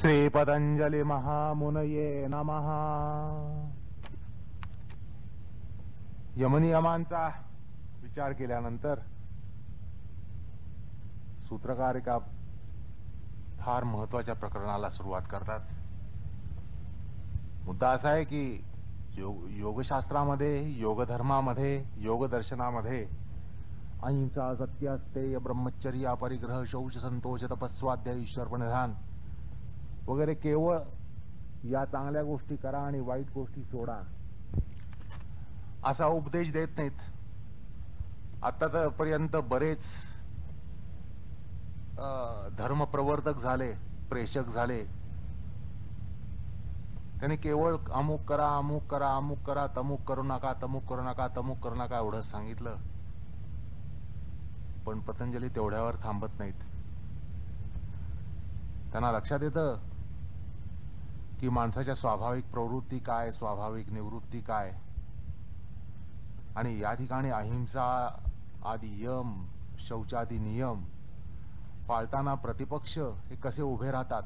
श्री पतंजलि महामुनये नमः। यमनियमांचा विचार केल्यानंतर सूत्रकार एका फार महत्वाच्या प्रकरणाला सुरुवात करतात। मुद्दा असा आहे की योगशास्त्रामध्ये, योगधर्मामध्ये, योगदर्शनामध्ये अहिंसा, सत्य, स्थेय, ब्रह्मचर्य, अपरिग्रह, शौच, संतोष, तपस्वाध्याय, ईश्वर प्रणिधान वगैरे केवळ या चांगल्या गोष्टी करा आणि वाईट गोष्टी सोडा असा उपदेश देत नाहीत। आतापर्यंत बरेच धर्मप्रवर्तक झाले, प्रेषक झाले, त्यांनी केवळ अमुक करा, अमुक करा, अमुक करा, तमुक करू नका, तमुक करू नका, तमुक करू नका एवढंच सांगितलं। पण पतंजली तेवढ्यावर थांबत नाहीत। त्यांना लक्षात येतं की माणसाच्या स्वाभाविक प्रवृत्ती काय, स्वाभाविक निवृत्ती काय, आणि या ठिकाणी अहिंसा आदी यम, शौचादी नियम पाळताना प्रतिपक्ष हे कसे उभे राहतात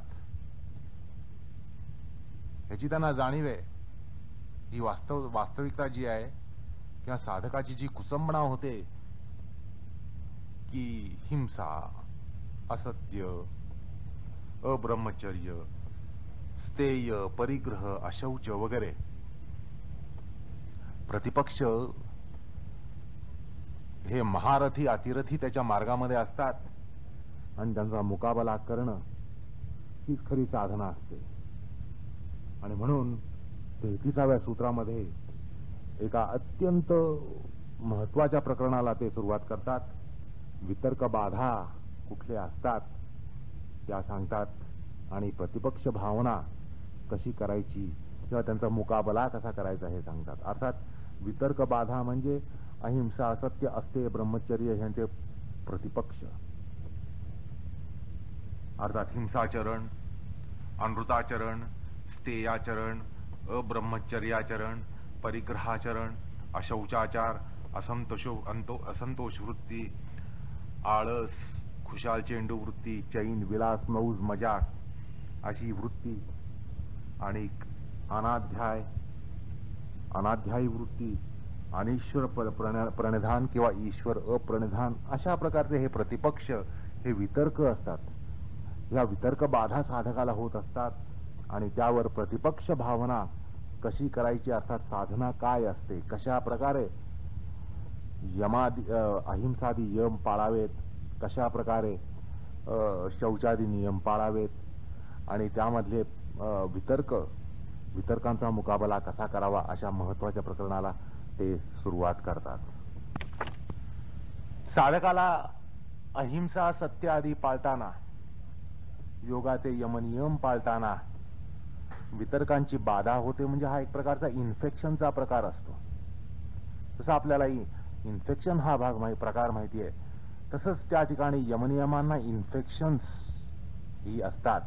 याची त्यांना जाणीव आहे। ही वास्तविकता जी आहे किंवा साधकाची जी कुचंबणा होते की हिंसा, असत्य, अब्रह्मचर्य, स्थेय, परिग्रह, अशौच वगैरे प्रतिपक्ष हे महारथी अतिरथी त्याच्या मार्गामध्ये असतात आणि त्यांचा मुकाबला करणं हीच खरी साधना असते। आणि म्हणून 33व्या सूत्रामध्ये एका अत्यंत महत्वाच्या प्रकरणाला ते सुरुवात करतात। वितर्क बाधा कुठले असतात त्या सांगतात आणि प्रतिपक्ष भावना कशी करायची किंवा त्यांचा मुकाबला कसा करायचा हे सांगतात। अर्थात वितर्क बाधा म्हणजे अहिंसा, असत्य, अस्तेय, ब्रह्मचर्य यांचे प्रतिपक्ष। अर्थात हिंसाचरण, अनृताचरण, स्थेयाचरण, अब्रह्मचर्याचरण, परिग्रहाचरण, अशौचाचार, असंतोष वृत्ती, आळस, खुशाल चेंडू वृत्ती, चैन, विलास, मौज, मजाक अशी वृत्ती आणि अनाध्यायी वृत्ती, अनीश्वर प्रणिधान किंवा ईश्वर अप्रणिधान अशा प्रकारचे हे प्रतिपक्ष, हे वितर्क असतात। या वितर्क बाधा साधकाला होत असतात आणि त्यावर प्रतिपक्ष भावना कशी करायची, अर्थात साधना काय असते, कशा प्रकारे अहिंसादी यम पाळावेत, कशा प्रकारे शौचादी नियम पाळावेत आणि त्यामधले वितर्कांचा मुकाबला कसा करावा अशा महत्वाच्या प्रकरणाला ते सुरुवात करतात। साधकाला अहिंसा, सत्य आदी पाळताना, योगाचे यमनियम पाळताना वितर्कांची बाधा होते। म्हणजे हा एक प्रकारचा इन्फेक्शनचा प्रकार असतो। तसं आपल्याला इन्फेक्शन हा प्रकार माहिती आहे, तसंच त्या ठिकाणी यमनियमांना इन्फेक्शन्स ही असतात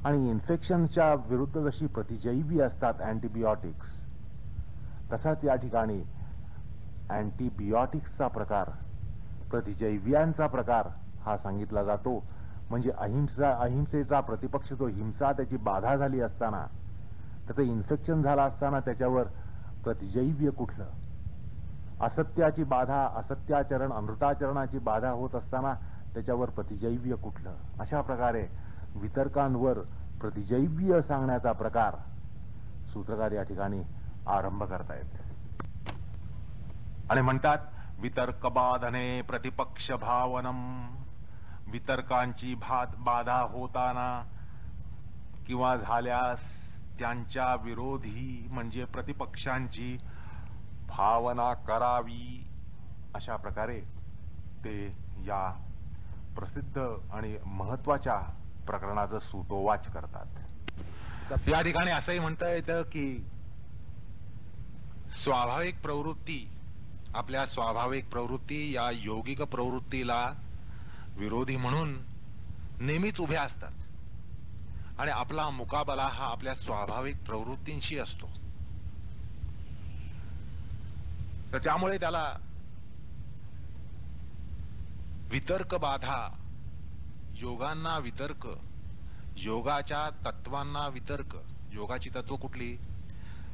आणि इन्फेक्शनच्या विरुद्ध जशी प्रतिजैवी असतात अँटीबायोटिक्स, तसाच या ठिकाणी अँटीबायोटिक्सचा प्रकार, प्रतिजैव्यांचा प्रकार हा सांगितला जातो। म्हणजे अहिंसेचा प्रतिपक्ष जो हिंसा त्याची बाधा झाली असताना, त्याचं इन्फेक्शन झालं असताना त्याच्यावर प्रतिजैव्य कुठलं, असत्याची बाधा, असत्याचरण, अमृताचरणाची बाधा होत असताना त्याच्यावर प्रतिजैव्य कुठलं, अशा प्रकारे वितर्कांवर प्रतिजैव्य सांगण्याचा प्रकार सूत्रकार या ठिकाणी आरंभ करतायत आणि म्हणतात वितर्क बाधने प्रतिपक्ष भावनम। वितर्कांची बाधा होताना किंवा झाल्यास त्यांच्या विरोधी म्हणजे प्रतिपक्षांची भावना करावी, अशा प्रकारे ते या प्रसिद्ध आणि महत्वाच्या प्रकरणाचं सूतोवाच करतात। या ठिकाणी असंही म्हणता येतं की स्वाभाविक प्रवृत्ती, आपल्या स्वाभाविक प्रवृत्ती या योगिक प्रवृत्तीला विरोधी म्हणून नेहमीच उभ्या असतात आणि आपला मुकाबला हा आपल्या स्वाभाविक प्रवृत्तींशी असतो। तर त्यामुळे त्याला वितर्क बाधा, योगांना वितर्क योगाच्या तत्वांना वितर्क. योगाची तत्व कुठली?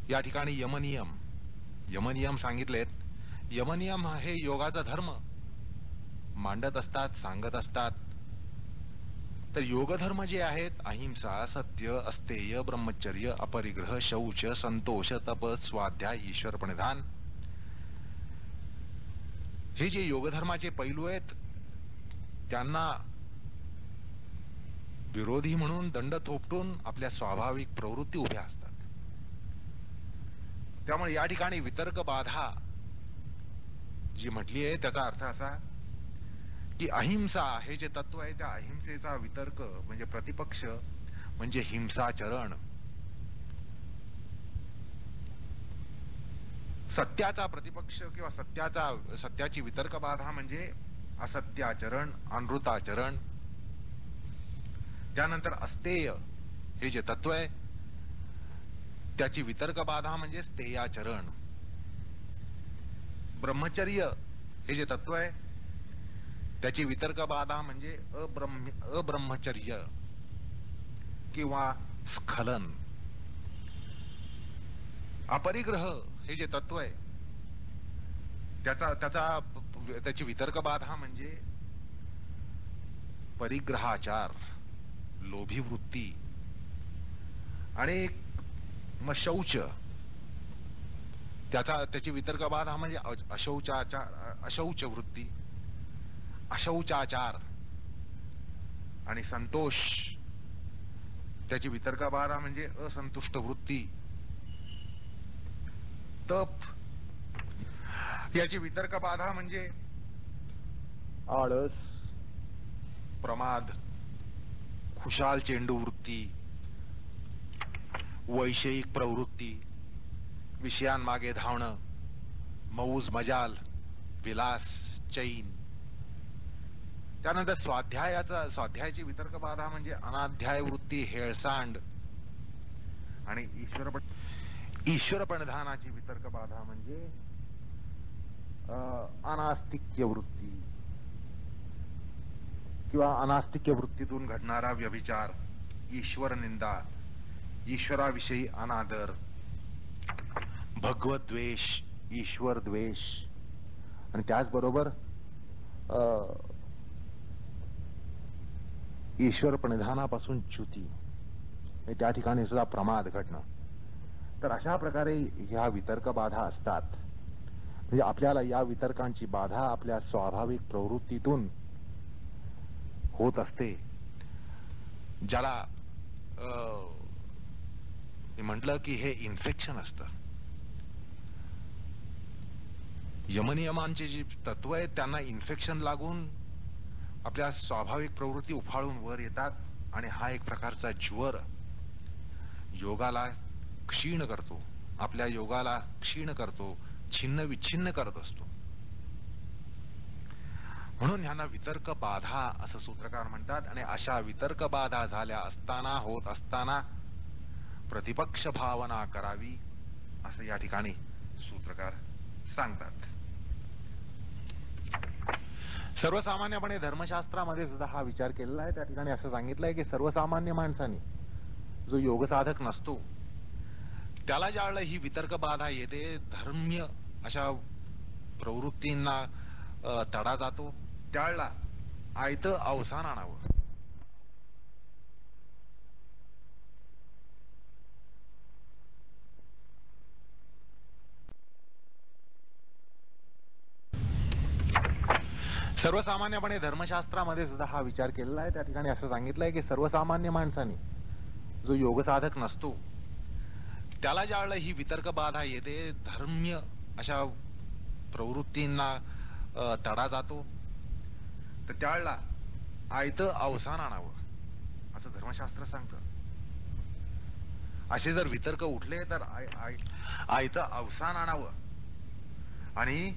या ठिकाणी यमनियम सांगितलेत. यमनियम हे योगाचा धर्म मांडत असतात, सांगत असतात. तर योगधर्म जे आहेत, अहिंसा, सत्य, अस्तेय, ब्रह्मचर्य, अपरिग्रह, शौच, संतोष, तप, स्वाध्याय, ईश्वर प्रणिधान, हे जे योगधर्माचे पैलू आहेत त्यांना विरोधी म्हणून दंड थोपटून आपल्या स्वाभाविक प्रवृत्ती उभ्या असतात. त्यामुळे या ठिकाणी वितर्क बाधा जी म्हटली आहे त्याचा अर्थ असा की अहिंसा हे जे तत्व आहे त्या अहिंसेचा वितर्क म्हणजे प्रतिपक्ष म्हणजे हिंसाचरण. सत्याचा प्रतिपक्ष किंवा सत्याची वितर्क बाधा म्हणजे असत्याचरण, अनृताचरण. त्यानंतर अस्तेय हे जे तत्व आहे त्याची वितर्क बाधा म्हणजे स्तेयाचरण. ब्रह्मचर्य हे जे तत्व आहे त्याची वितर्क बाधा म्हणजे अब्रह्मचर्य किंवा स्खलन. अपरिग्रह हे जे तत्व आहे त्याची वितर्क बाधा म्हणजे परिग्रहाचार, लोभी वृत्ती. आणि मग शौच त्याची वितर्क बाधा म्हणजे अशौच वृत्ती, अशौचाचार. आणि संतोष त्याची वितर्क बाधा म्हणजे असंतुष्ट वृत्ती. तप याची वितर्क बाधा म्हणजे आळस, प्रमाद, खुशाल चेंडू वृत्ती, वैषयिक प्रवृत्ती, विषयांमागे धावणं, मौज मजाल, विलास, चैन. त्यानंतर स्वाध्यायाची वितर्क बाधा म्हणजे अनाध्याय वृत्ती, हेळसांड. आणि ईश्वर प्रणिधानाची वितर्क बाधा म्हणजे अनास्तिक्य वृत्ती किंवा अनास्तिक्य वृत्तीतून घडणारा व्यभिचार, ईश्वर निंदा, ईश्वराविषयी अनादर, भगवत द्वेष, ईश्वर द्वेष. आणि त्याचबरोबर ईश्वर प्रणिधानापासून च्युती, त्या ठिकाणी सुद्धा प्रमाद घडणं. तर अशा प्रकारे ह्या वितर्क बाधा असतात. म्हणजे आपल्याला या वितर्कांची बाधा आपल्या स्वाभाविक प्रवृत्तीतून होत असते. ज्याला म्हटलं की हे इन्फेक्शन असतं. यमनियमांचे जी तत्व आहेत त्यांना इन्फेक्शन लागून आपल्या स्वाभाविक प्रवृत्ती उफाळून वर येतात आणि हा एक प्रकारचा ज्वर योगाला क्षीण करतो, आपल्या योगाला क्षीण करतो, छिन्न विच्छिन्न करत असतो. म्हणून ह्यांना वितर्क बाधा असं सूत्रकार म्हणतात. आणि अशा वितर्क बाधा झाल्या असताना, होत असताना प्रतिपक्ष भावना करावी असं या ठिकाणी सूत्रकार सांगतात. सर्वसामान्यपणे धर्मशास्त्रामध्ये सुद्धा हा विचार केलेला आहे. त्या ठिकाणी असं सांगितलंय की सर्वसामान्य माणसाने जो योगसाधक नसतो त्याला ज्यावेळेला ही वितर्क बाधा येते, धर्म्य अशा प्रवृत्तींना तडा जातो, त्यावेळेला आयतं अवसान आणावं. सर्वसामान्यपणे धर्मशास्त्रामध्ये सुद्धा हा विचार केलेला आहे. त्या ठिकाणी असं सांगितलंय की सर्वसामान्य माणसाने जो योगसाधक नसतो त्याला ज्यावेळेला ही वितर्क बाधा येते, धर्म्य अशा प्रवृत्तींना तडा जातो, तर त्यावेळेला आयतं अवसान आणावं असं धर्मशास्त्र सांगतं. असे जर वितर्क उठले तर आयतं अवसान आणावं आणि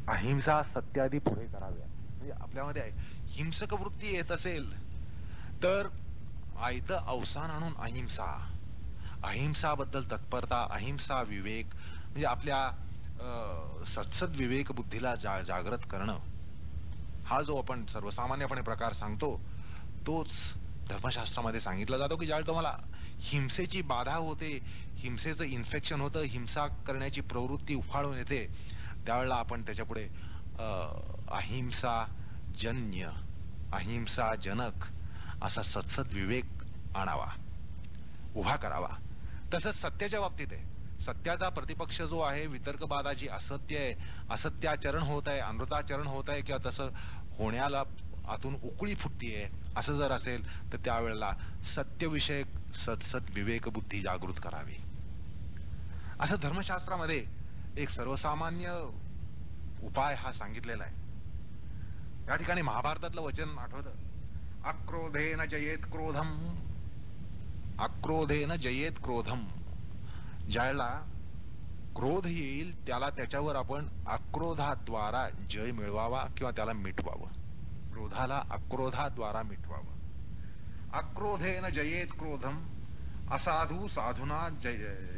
अहिंसा, सत्यादी पुढे कराव्या. म्हणजे आपल्यामध्ये हिंसक वृत्ती येत असेल तर आयतं अवसान आणून अहिंसाबद्दल तत्परता, अहिंसा विवेक म्हणजे आपल्या सत्सद विवेक बुद्धीला जागृत करणं, हा जो आपण सर्वसामान्यपणे प्रकार सांगतो तोच धर्मशास्त्रामध्ये सांगितलं जातो की ज्यावेळी तुम्हाला हिंसेची बाधा होते, हिंसेचं इन्फेक्शन होतं, हिंसा करण्याची प्रवृत्ती उफाळून येते, त्यावेळेला आपण त्याच्यापुढे अहिंसा जन्य, अहिंसा जनक असा सत्सद विवेक आणावा, उभा करावा. तसंच सत्याच्या बाबतीत आहे. सत्याचा प्रतिपक्ष जो आहे, वितर्कवादाची असत्य आहे, असत्याचरण होत आहे, अमृताचरण होत आहे, किंवा तसं होण्याला आतून उकळी फुटतीये, असं जर असेल तर त्यावेळेला सत्यविषयक सत्सद विवेक बुद्धी जागृत करावी. असं धर्मशास्त्रामध्ये एक सर्वसामान्य उपाय हा सांगितलेला आहे. या ठिकाणी महाभारतातलं वचन आठवतं, अक्रोधेन जयेत क्रोधम, अक्रोधेन जयेत क्रोधम. ज्याला क्रोध येईल त्याला त्याच्यावर आपण अक्रोधाद्वारा जय मिळवावा किंवा त्याला मिटवावं. क्रोधाला अक्रोधाद्वारा मिटवावं. अक्रोधेन जयेत क्रोधम, असाधू साधुना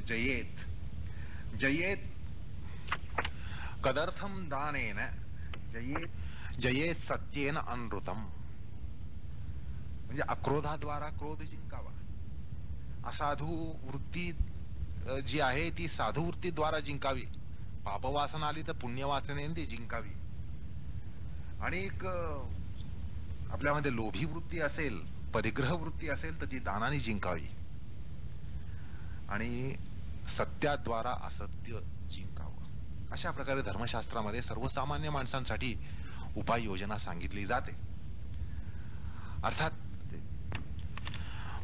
जयेत. जयेत कदर्थम दानेन जयेत, जयेत सत्येन अनृतम. म्हणजे अक्रोधाद्वारा क्रोध जिंकावा. असाधू वृत्ती जी आहे ती साधू वृत्तीद्वारा जिंकावी. पापवासना आली तर पुण्यवासनेने ती जिंकावी. आणि एक आपल्यामध्ये लोभी वृत्ती असेल, परिग्रह वृत्ती असेल तर ती दानाने जिंकावी. आणि सत्याद्वारा असत्य जिंकावं. अशा प्रकारे धर्मशास्त्रामध्ये सर्वसामान्य माणसांसाठी उपाययोजना सांगितली जाते. अर्थात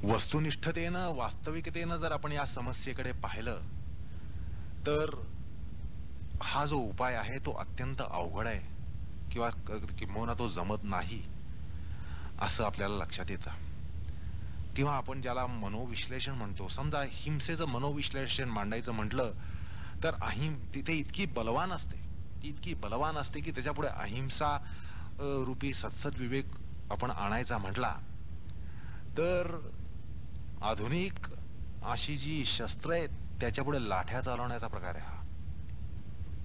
वस्तुनिष्ठतेनं, वास्तविकतेनं जर आपण या समस्येकडे पाहिलं तर हा जो उपाय आहे तो अत्यंत अवघड आहे, किंवा किंबहुना तो जमत नाही असं आपल्याला लक्षात येतं. किंवा आपण ज्याला मनोविश्लेषण म्हणतो, समजा हिंसेचं मनोविश्लेषण मांडायचं म्हटलं तर तिथे इतकी बलवान असते, ती इतकी बलवान असते की त्याच्यापुढे अहिंसा रूपी सत्सद विवेक आपण आणायचा म्हटला तर आधुनिक अशी जी शस्त्र आहेत त्याच्यापुढे लाठ्या चालवण्याचा प्रकार आहे हा.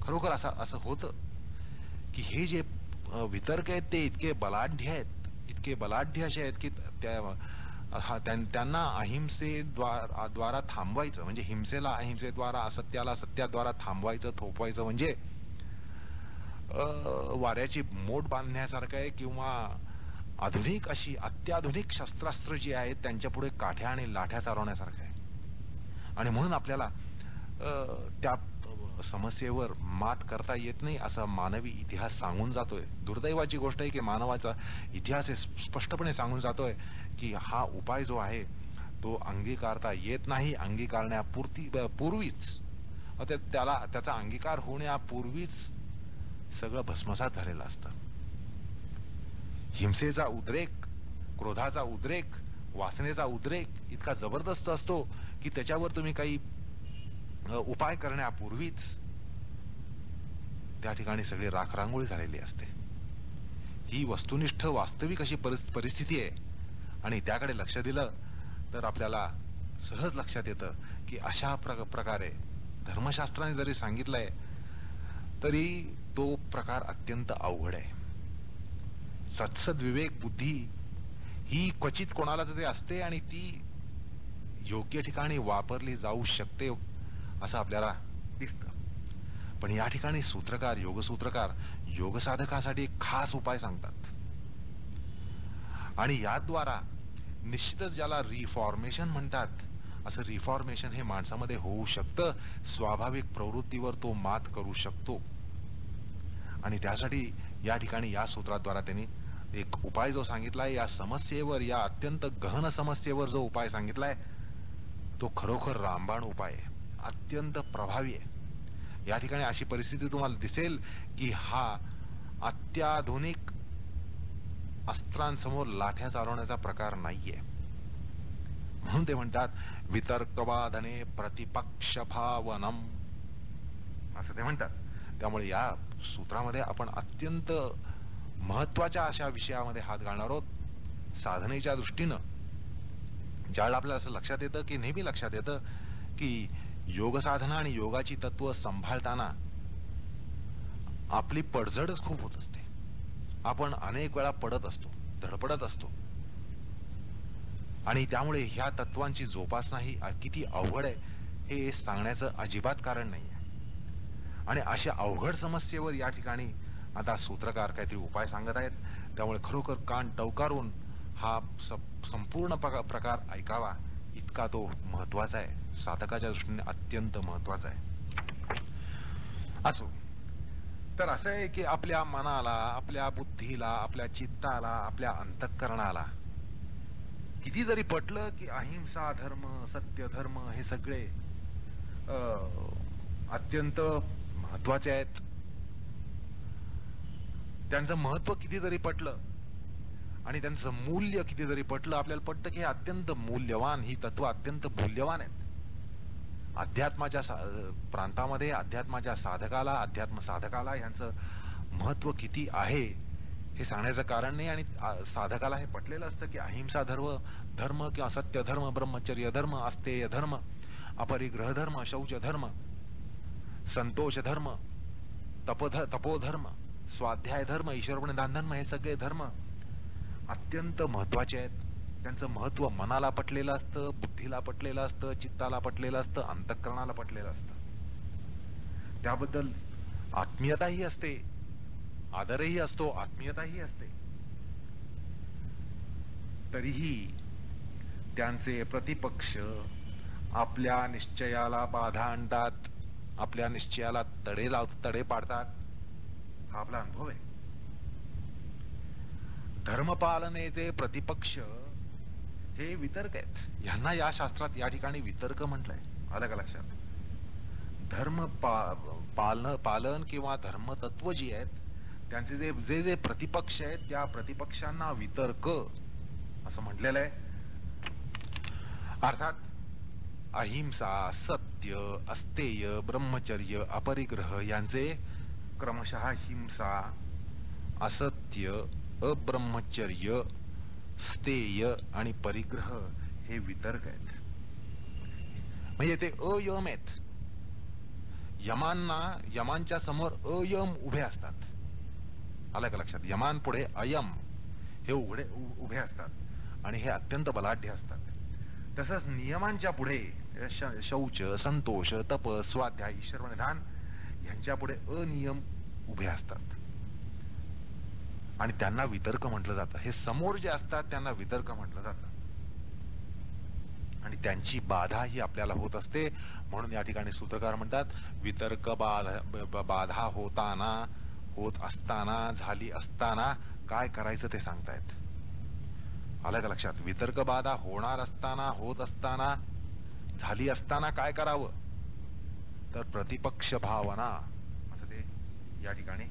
खरोखर असं होतं की हे जे वितर्क आहेत ते इतके बलाढ्य आहेत, इतके बलाढ्य असे आहेत की त्यांना अहिंसेद्वारा थांबवायचं म्हणजे हिंसेला अहिंसेद्वारा, असत्याला सत्याद्वारा थांबवायचं, थोपवायचं म्हणजे वाऱ्याची मोठ बांधण्यासारखं आहे. किंवा आधुनिक अशी अत्याधुनिक शस्त्रास्त्र जी आहेत त्यांच्या पुढे काठ्या आणि लाठ्या चालवण्यासारखं आहे. आणि म्हणून आपल्याला त्या समस्येवर मात करता येत नाही असं मानवी इतिहास सांगून जातोय. दुर्दैवाची गोष्ट आहे की मानवाचा इतिहास हे स्पष्टपणे सांगून जातोय की हा उपाय जो आहे तो अंगीकारता येत नाही. पूर्वीच त्याचा अंगीकार होण्यापूर्वीच सगळं भस्मसात झालेलं असतं. हिंसेचा उद्रेक, क्रोधाचा उद्रेक, वासनेचा उद्रेक इतका जबरदस्त असतो की त्याच्यावर तुम्ही काही उपाय करण्यापूर्वीच त्या ठिकाणी सगळी राखरांगोळी झालेली असते. ही वस्तुनिष्ठ वास्तविक अशी परिस्थिती आहे. आणि त्याकडे लक्ष दिलं तर आपल्याला सहज लक्षात येतं की अशा प्रकारे धर्मशास्त्राने जरी सांगितलंय तरी तो प्रकार अत्यंत अवघड आहे. सत्सद विवेक बुद्धी ही क्वचित कोणाला तरी असते आणि ती योग्य ठिकाणी वापरली जाऊ शकते असं आपल्याला दिसतं. पण या ठिकाणी सूत्रकार, योगसूत्रकार योगसाधकासाठी एक खास उपाय सांगतात. आणि याद्वारा निश्चितच ज्याला रिफॉर्मेशन म्हणतात, असं रिफॉर्मेशन हे माणसामध्ये होऊ शकतं. स्वाभाविक प्रवृत्तीवर तो मात करू शकतो. आणि त्यासाठी या ठिकाणी या सूत्राद्वारा त्यांनी एक उपाय जो सांगितलाय, या समस्येवर, या अत्यंत गहन समस्येवर जो उपाय सांगितलाय तो खरोखर रामबाण उपाय आहे, अत्यंत प्रभावी आहे. या ठिकाणी अशी परिस्थिती तुम्हाला दिसेल की हा अत्याधुनिक अस्त्रांसमोर लाठ्या चालवण्याचा प्रकार नाहीये. म्हणून ते म्हणतात वितर्कवादने प्रतिपक्ष भावनम असं ते म्हणतात. त्यामुळे या सूत्रामध्ये आपण अत्यंत महत्वाच्या अशा विषयामध्ये हात घालणार आहोत. साधनेच्या दृष्टीनं ज्यावेळेला आपल्याला असं लक्षात येतं की नेहमी लक्षात येतं की योग साधना आणि योगाची तत्व सांभाळताना आपली पडझडच खूप होत असते. आपण अनेक वेळा पडत असतो, धडपडत असतो. आणि त्यामुळे ह्या तत्वांची जोपासना ही किती अवघड आहे हे सांगण्याचं अजिबात कारण नाही आहे. आणि अशा अवघड समस्येवर या ठिकाणी आता सूत्रकार काहीतरी उपाय सांगत आहेत. त्यामुळे खरोखर कान टवकारून हा संपूर्ण प्रकार ऐकावा, इतका तो महत्वाचा आहे, साधकाच्या दृष्टीने अत्यंत महत्वाचा आहे. असो, तर असं आहे की आपल्या मनाला, आपल्या बुद्धीला, आपल्या चित्ताला, आपल्या अंतःकरणाला किती जरी पटलं की अहिंसा धर्म, सत्य धर्म हे सगळे अत्यंत महत्वाचे आहेत, त्यांचं महत्व किती जरी पटलं आणि त्यांचं मूल्य किती जरी पटलं, आपल्याला पटतं की हे अत्यंत मूल्यवान, ही तत्व अत्यंत मूल्यवान आहेत. अध्यात्माच्या प्रांतामध्ये अध्यात्माच्या साधकाला, अध्यात्म साधकाला यांचं महत्व किती आहे हे सांगण्याचं कारण नाही. आणि साधकाला हे पटलेलं असतं की अहिंसा धर्म किंवा सत्य धर्म, ब्रह्मचर्य धर्म, अस्तेय धर्म, अपरिग्रह धर्म, शौच धर्म, संतोष धर्म, तपोधर्म, स्वाध्याय धर्म, ईश्वरप्रणिधान धर्म हे सगळे धर्म अत्यंत महत्वाचे आहेत. त्यांचं महत्व मनाला पटलेलं असतं, बुद्धीला पटलेलं असतं, चित्ताला पटलेलं असतं, अंतःकरणाला पटलेलं असतं. त्याबद्दल आत्मीयताही असते, आदरही असतो, आत्मीयताही असते. तरीही त्यांचे प्रतिपक्ष आपल्या निश्चयाला बाधा आणतात, आपल्या निश्चयाला तडे पाडतात. हा आपला अनुभव आहे. धर्मपालनेचे प्रतिपक्ष हे वितर्क आहेत. ह्यांना या शास्त्रात या ठिकाणी वितर्क म्हटलंय. आलं का लक्षात? धर्म पालन किंवा धर्मतत्व जी आहेत त्यांचे जे जे प्रतिपक्ष आहेत त्या प्रतिपक्षांना वितर्क असं म्हटलेलं आहे. अर्थात अहिंसा, सत्य, अस्तेय, ब्रह्मचर्य, अपरिग्रह यांचे क्रमशः हिंसा, असत्य, अब्रह्मचर्य, स्तेय आणि परिग्रह हे वितर्क आहेत. म्हणजे ते अयम आहेत. यमांच्या समोर अयम उभे असतात. आलं का लक्षात? यमांपुढे अयम हे उभे असतात आणि हे अत्यंत बलाढ्य असतात. तसंच नियमांच्या पुढे शौच, संतोष, तप, स्वाध्याय, ईश्वरप्रणिधान यांच्या पुढे अनियम उभे असतात आणि त्यांना वितर्क म्हटलं जातं. हे समोर जे असतात त्यांना वितर्क म्हटलं जातं आणि त्यांची बाधा ही आपल्याला होत असते. म्हणून या ठिकाणी सूत्रकार म्हणतात वितर्क बाधा होत असताना, झाली असताना काय करायचं ते सांगतायत. आलं का लक्षात? वितर्क बाधा होणार असताना, होत असताना, झाली असताना काय करावं? तर प्रतिपक्ष भावना असं ते या ठिकाणी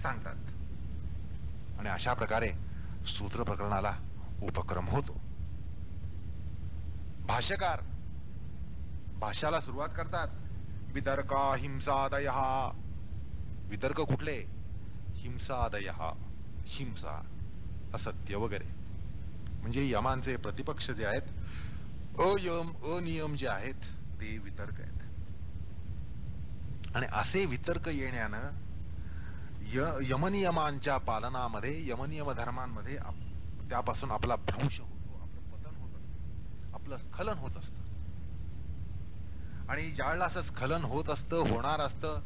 सांगतात. आणि अशा प्रकारे सूत्र प्रकरणाला उपक्रम होतो. भाष्यकार भाष्याला सुरुवात करतात वितर्का हिंसादय. वितर्क कुठले? हिंसादय, हिंसा, असत्य वगैरे. म्हणजे यमांचे प्रतिपक्ष जे आहेत, अयम अनियम जे आहेत ते वितर्क आहेत. आणि असे वितर्क येण्यानं यमनियमांच्या पालनामध्ये, यमनियम धर्मांमध्ये त्यापासून आपला भ्रंश होतो, आपलं पतन होत असतं, आपलं स्खलन होत असतं. आणि ज्यावेळेला असं स्खलन होत असतं, होणार असतं,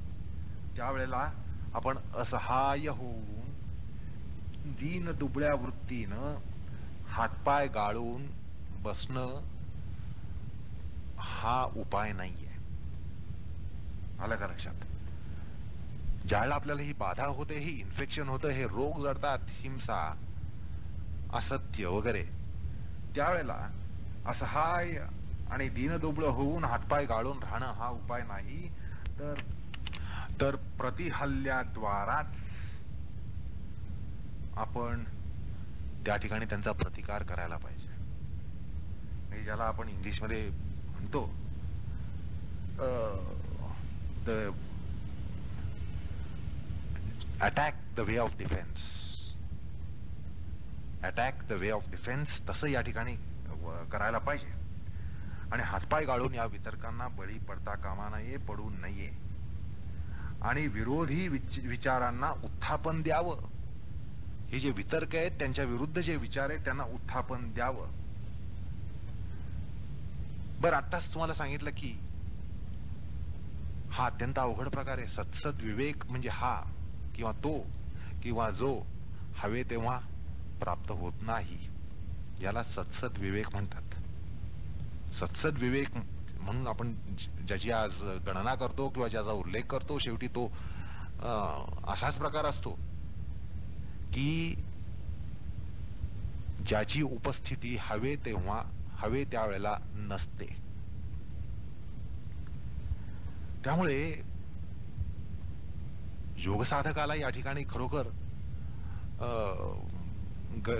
त्यावेळेला आपण असहाय्य होऊन दीन दुबळ्या वृत्तीनं हातपाय गाळून बसणं हा उपाय नाहीये. आलं का लक्षात? ज्यावेळेला आपल्याला ही बाधा होते, ही इन्फेक्शन होतं, हे रोग जडतात, हिंसा, असत्य वगैरे, त्यावेळेला असहाय आणि दीनदुबळं होऊन हातपाय गाळून राहणं हा उपाय नाही. तर प्रतिहल्ल्याद्वाराच आपण त्या ठिकाणी त्यांचा प्रतिकार करायला पाहिजे. ज्याला आपण इंग्लिशमध्ये म्हणतो attack the way of defence. Attack the way of defence तसं या ठिकाणी करायला पाहिजे. आणि हातपाय गाळून या वितर्कांना बळी पडता कामा नये, पडू नये. आणि विरोधी विचारांना उत्थापन द्यावं. हे जे वितर्क आहेत त्यांच्या विरुद्ध जे विचार आहेत त्यांना उत्थापन द्यावं. बरं, आत्ताच तुम्हाला सांगितलं की हा अत्यंत अवघड प्रकार आहे. सत्सद विवेक म्हणजे हा किंवा तो किंवा जो हवे तेव्हा प्राप्त होत नाही, याला सत्सद विवेक म्हणतात. सत्सद विवेक म्हणून आपण ज्याची आज गणना करतो किंवा ज्याचा उल्लेख करतो, शेवटी तो असाच प्रकार असतो की ज्याची उपस्थिती हवे तेव्हा हवे त्यावेळेला नसते. त्यामुळे योग साधकाला या ठिकाणी खरोखर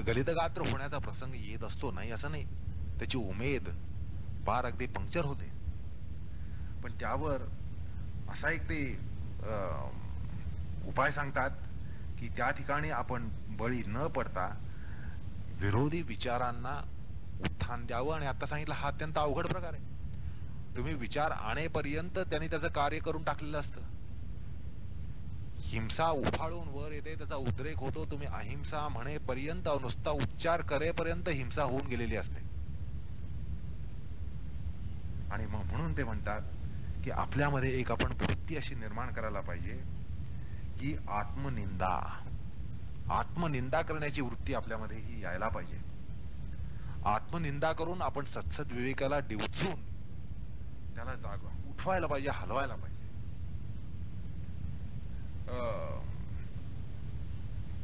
गलितगात्र होण्याचा प्रसंग येत असतो, नाही असं नाही. त्याची उमेद पार अगदी पंक्चर होते. पण त्यावर असा एक ते उपाय सांगतात की त्या ठिकाणी आपण बळी न पडता विरोधी विचारांना उत्थान द्यावं. आणि आता सांगितलं हा अत्यंत अवघड प्रकार आहे. तुम्ही विचार आणेपर्यंत त्यांनी त्याचं कार्य करून टाकलेलं असतं. हिंसा उफाळून वर येते, त्याचा उद्रेक होतो. तुम्ही अहिंसा म्हणेपर्यंत, नुसता उच्चार करेपर्यंत हिंसा होऊन गेलेली असते. आणि मग म्हणून ते म्हणतात की आपल्यामध्ये एक आपण वृत्ती अशी निर्माण करायला पाहिजे की आत्मनिंदा करण्याची वृत्ती आपल्यामध्ये ही यायला पाहिजे. आत्मनिंदा करून आपण सत्सद विवेकाला डिवचून त्याला उठवायला पाहिजे, हलवायला पाहिजे.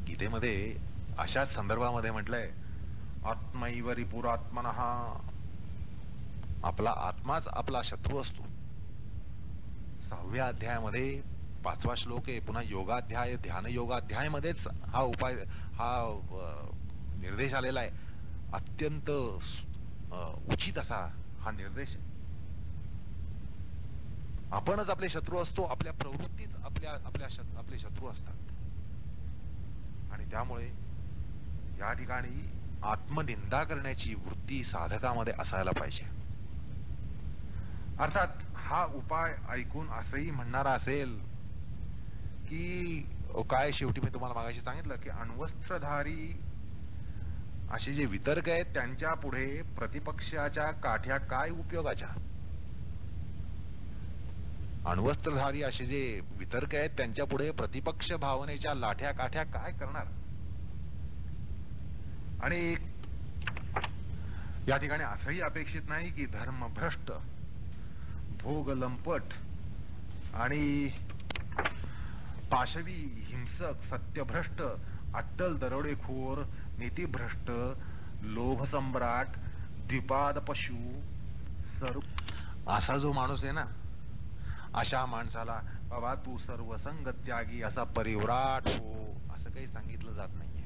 गीतेमध्ये अशाच संदर्भामध्ये म्हटलंय, आत्मैव रिपुरात्मनः, आपला आत्माच आपला शत्रू असतो. 6व्या अध्यायामध्ये 5वा श्लोक आहे. पुन्हा योगाध्याय, ध्यान योगाध्यायामध्येच हा उपाय, हा निर्देश आलेला आहे. अत्यंत उचित असा हा निर्देश आहे. आपणच आपले शत्रू असतो, आपल्या प्रवृत्तीच आपले शत्रू असतात. आणि त्यामुळे या ठिकाणी आत्मनिंदा करण्याची वृत्ती साधकामध्ये असायला पाहिजे. अर्थात हा उपाय ऐकून असंही म्हणणारा असेल की काय, शेवटी मी तुम्हाला मागाशी सांगितलं की अण्वस्त्रधारी असे जे वितर्क आहेत त्यांच्या पुढे प्रतिपक्षाच्या काठ्या काय उपयोगाच्या. अण्वस्त्रधारी असे जे वितर्क आहेत त्यांच्या पुढे प्रतिपक्ष भावनेच्या लाठ्या काठ्या काय करणार. आणि या ठिकाणी असंही अपेक्षित नाही की धर्मभ्रष्ट, भोगलंपट आणि पाशवी, हिंसक, सत्यभ्रष्ट, अट्टल दरोडेखोर, नीतिभ्रष्ट, लोभसम्राट, द्विपाद पशु, असा जो माणूस आहे ना, अशा माणसाला बाबा तू सर्वसंग त्यागी असा परिव्राट हो असं काही सांगितलं जात नाहीये.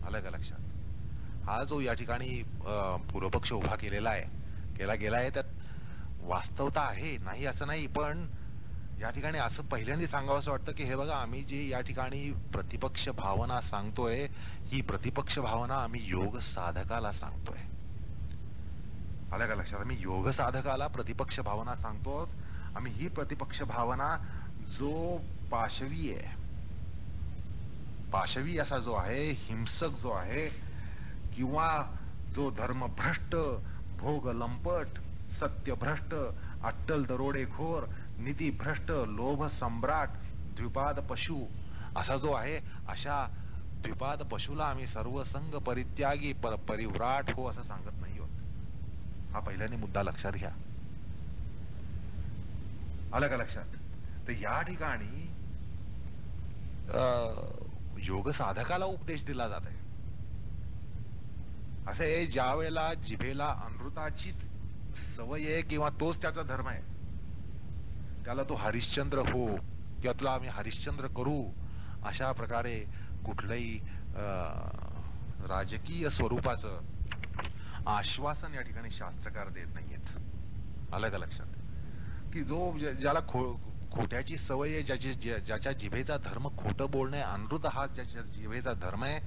आलं का लक्षात. हा जो या ठिकाणी पूर्वपक्ष उभा केला गेलाय त्यात वास्तवता आहे, नाही असं नाही. पण या ठिकाणी असं पहिल्यांदा सांगावं असं वाटतं की हे बघा, आम्ही जे या ठिकाणी प्रतिपक्ष भावना सांगतोय, ही प्रतिपक्ष भावना आम्ही योग साधकाला सांगतोय. आलं का लक्षात. आम्ही योग साधकाला प्रतिपक्ष भावना सांगतो. आम्ही ही प्रतिपक्ष भावना जो पाशवी आहे, पाशवी असा जो आहे, हिंसक जो आहे, किंवा जो धर्मभ्रष्ट, भोगलंपट, सत्यभ्रष्ट, अट्टल दरोडेखोर, नीतिभ्रष्ट, लोभ सम्राट, द्विपाद पशु असा जो आहे, अशा द्विपाद पशुला आम्ही सर्वसंग परित्यागी परिव्राट हो असं सांगत नाही आहोत. हा पहिल्याने मुद्दा लक्षात घ्या. आलं का लक्षात. तर या ठिकाणी योग साधकाला उपदेश दिला जात आहे. असे ज्या वेळेला जिभेला अमृताची सवय आहे किंवा तोच त्याचा धर्म आहे, त्याला तो हरिश्चंद्र हो किंवा तुला आम्ही हरिश्चंद्र करू अशा प्रकारे कुठलंही राजकीय स्वरूपाचं आश्वासन या ठिकाणी शास्त्रकार देत नाहीयेत. आलं का लक्षात. की जो ज्याला खोट्याची सवय आहे, ज्याच्या जिभेचा धर्म खोटं बोलणे, अनृत हा ज्याच्या जिभेचा धर्म आहे,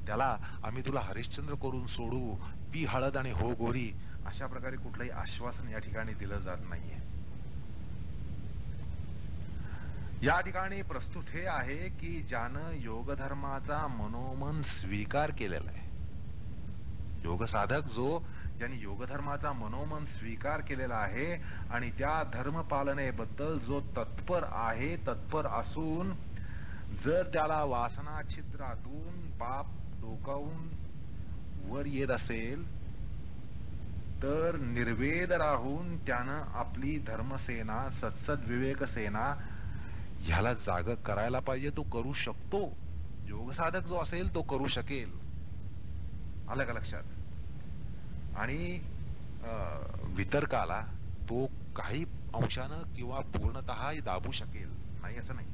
त्याला आम्ही तुला हरिश्चंद्र करून सोडू, पी हळद आणि हो गोरी अशा प्रकारे कुठलंही आश्वासन या ठिकाणी दिलं जात नाहीये. या ठिकाणी प्रस्तुत हे आहे की ज्यानं योगधर्माचा मनोमन स्वीकार केलेला आहे, योग साधक ज्यांनी योगधर्माचा मनोमन स्वीकार केलेला आहे आणि त्या धर्म पालनेबद्दल जो तत्पर असून जर त्याला वासना छिद्रातून पाप डोकावून वर येत असेल तर निर्वेद राहून त्यानं आपली धर्मसेना सत्सद सेना ह्याला जाग करायला पाहिजे. तो करू शकतो. योगसाधक जो असेल तो करू शकेल. आलं का लक्षात? आणि वितर्काला तो काही अंशानं किंवा पूर्णतः दाबू शकेल नाही असं नाही.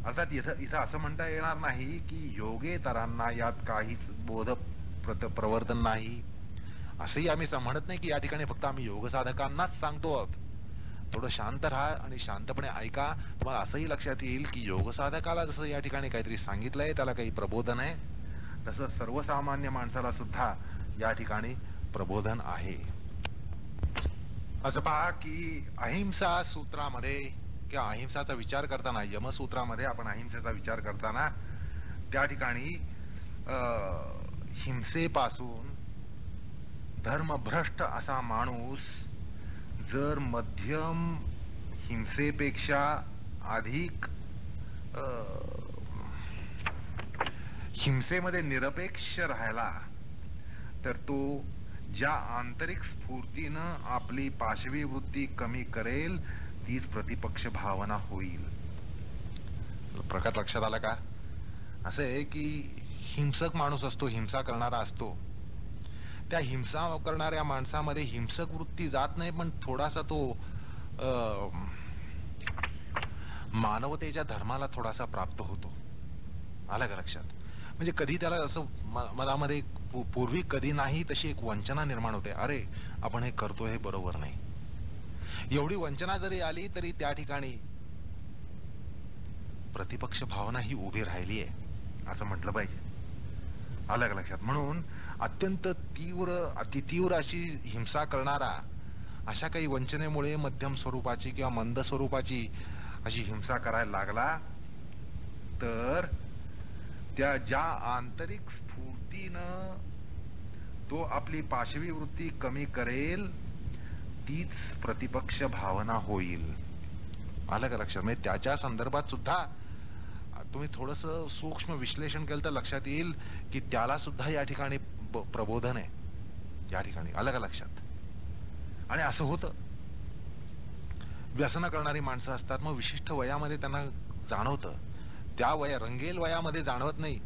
अर्थात इथं असं म्हणता येणार नाही की योगेतरांना यात काहीच बोध प्रवर्तन नाही असंही आम्ही म्हणत नाही की या ठिकाणी फक्त आम्ही योगसाधकांनाच सांगतो आहोत. थोडं शांत राहा आणि शांतपणे ऐका. तुम्हाला असंही लक्षात येईल की योगसाधकाला जसं या ठिकाणी काहीतरी सांगितलंय त्याला काही प्रबोधन आहे तसं सर्वसामान्य माणसाला सुद्धा या ठिकाणी प्रबोधन आहे. असं पहा की अहिंसा सूत्रामध्ये किंवा अहिंसाचा विचार करताना यमसूत्रामध्ये आपण अहिंसेचा विचार करताना त्या ठिकाणी हिंसेपासून धर्मभ्रष्ट असा माणूस जर मध्यम हिंसेपेक्षा अधिक हिंसेमध्ये निरपेक्ष राहिला तर तो ज्या आंतरिक स्फूर्तीनं आपली पाशवी वृत्ती कमी करेल तीच प्रतिपक्ष भावना होईल. प्रकार लक्षात आला का? असं आहे की हिंसक माणूस असतो, हिंसा करणारा असतो. त्या हिंसा करणाऱ्या माणसामध्ये हिंसक वृत्ती जात नाही पण थोडासा तो मानवतेच्या धर्माला थोडासा प्राप्त होतो. आलं का लक्षात? म्हणजे कधी त्याला असं मनामध्ये पूर्वी कधी नाही तशी एक वंचना निर्माण होते. अरे आपण हे करतोय हे बरोबर नाही. एवढी वंचना जरी आली तरी त्या ठिकाणी प्रतिपक्ष भावना ही उभी राहिली आहे असं म्हटलं पाहिजे. आलं का लक्षात? म्हणून अत्यंत अतितीव्र अशी हिंसा करणारा अशा काही वंचनेमुळे मध्यम स्वरूपाची किंवा मंद स्वरूपाची अशी हिंसा करायला लागला तर त्या ज्या आंतरिक स्फूर्तीनं तो आपली पाशवी वृत्ती कमी करेल तीच प्रतिपक्ष भावना होईल. आलं का लक्षात? म्हणजे त्याच्या संदर्भात सुद्धा तुम्ही थोडस सूक्ष्म विश्लेषण केलं तर लक्षात येईल की त्याला सुद्धा या ठिकाणी प्रबोधन आहे या ठिकाणी. आलं का लक्षात? आणि असं होतं व्यसनं करणारी माणसं असतात मग विशिष्ट वयामध्ये त्यांना जाणवतं. त्या रंगेल वयामध्ये जाणवत नाही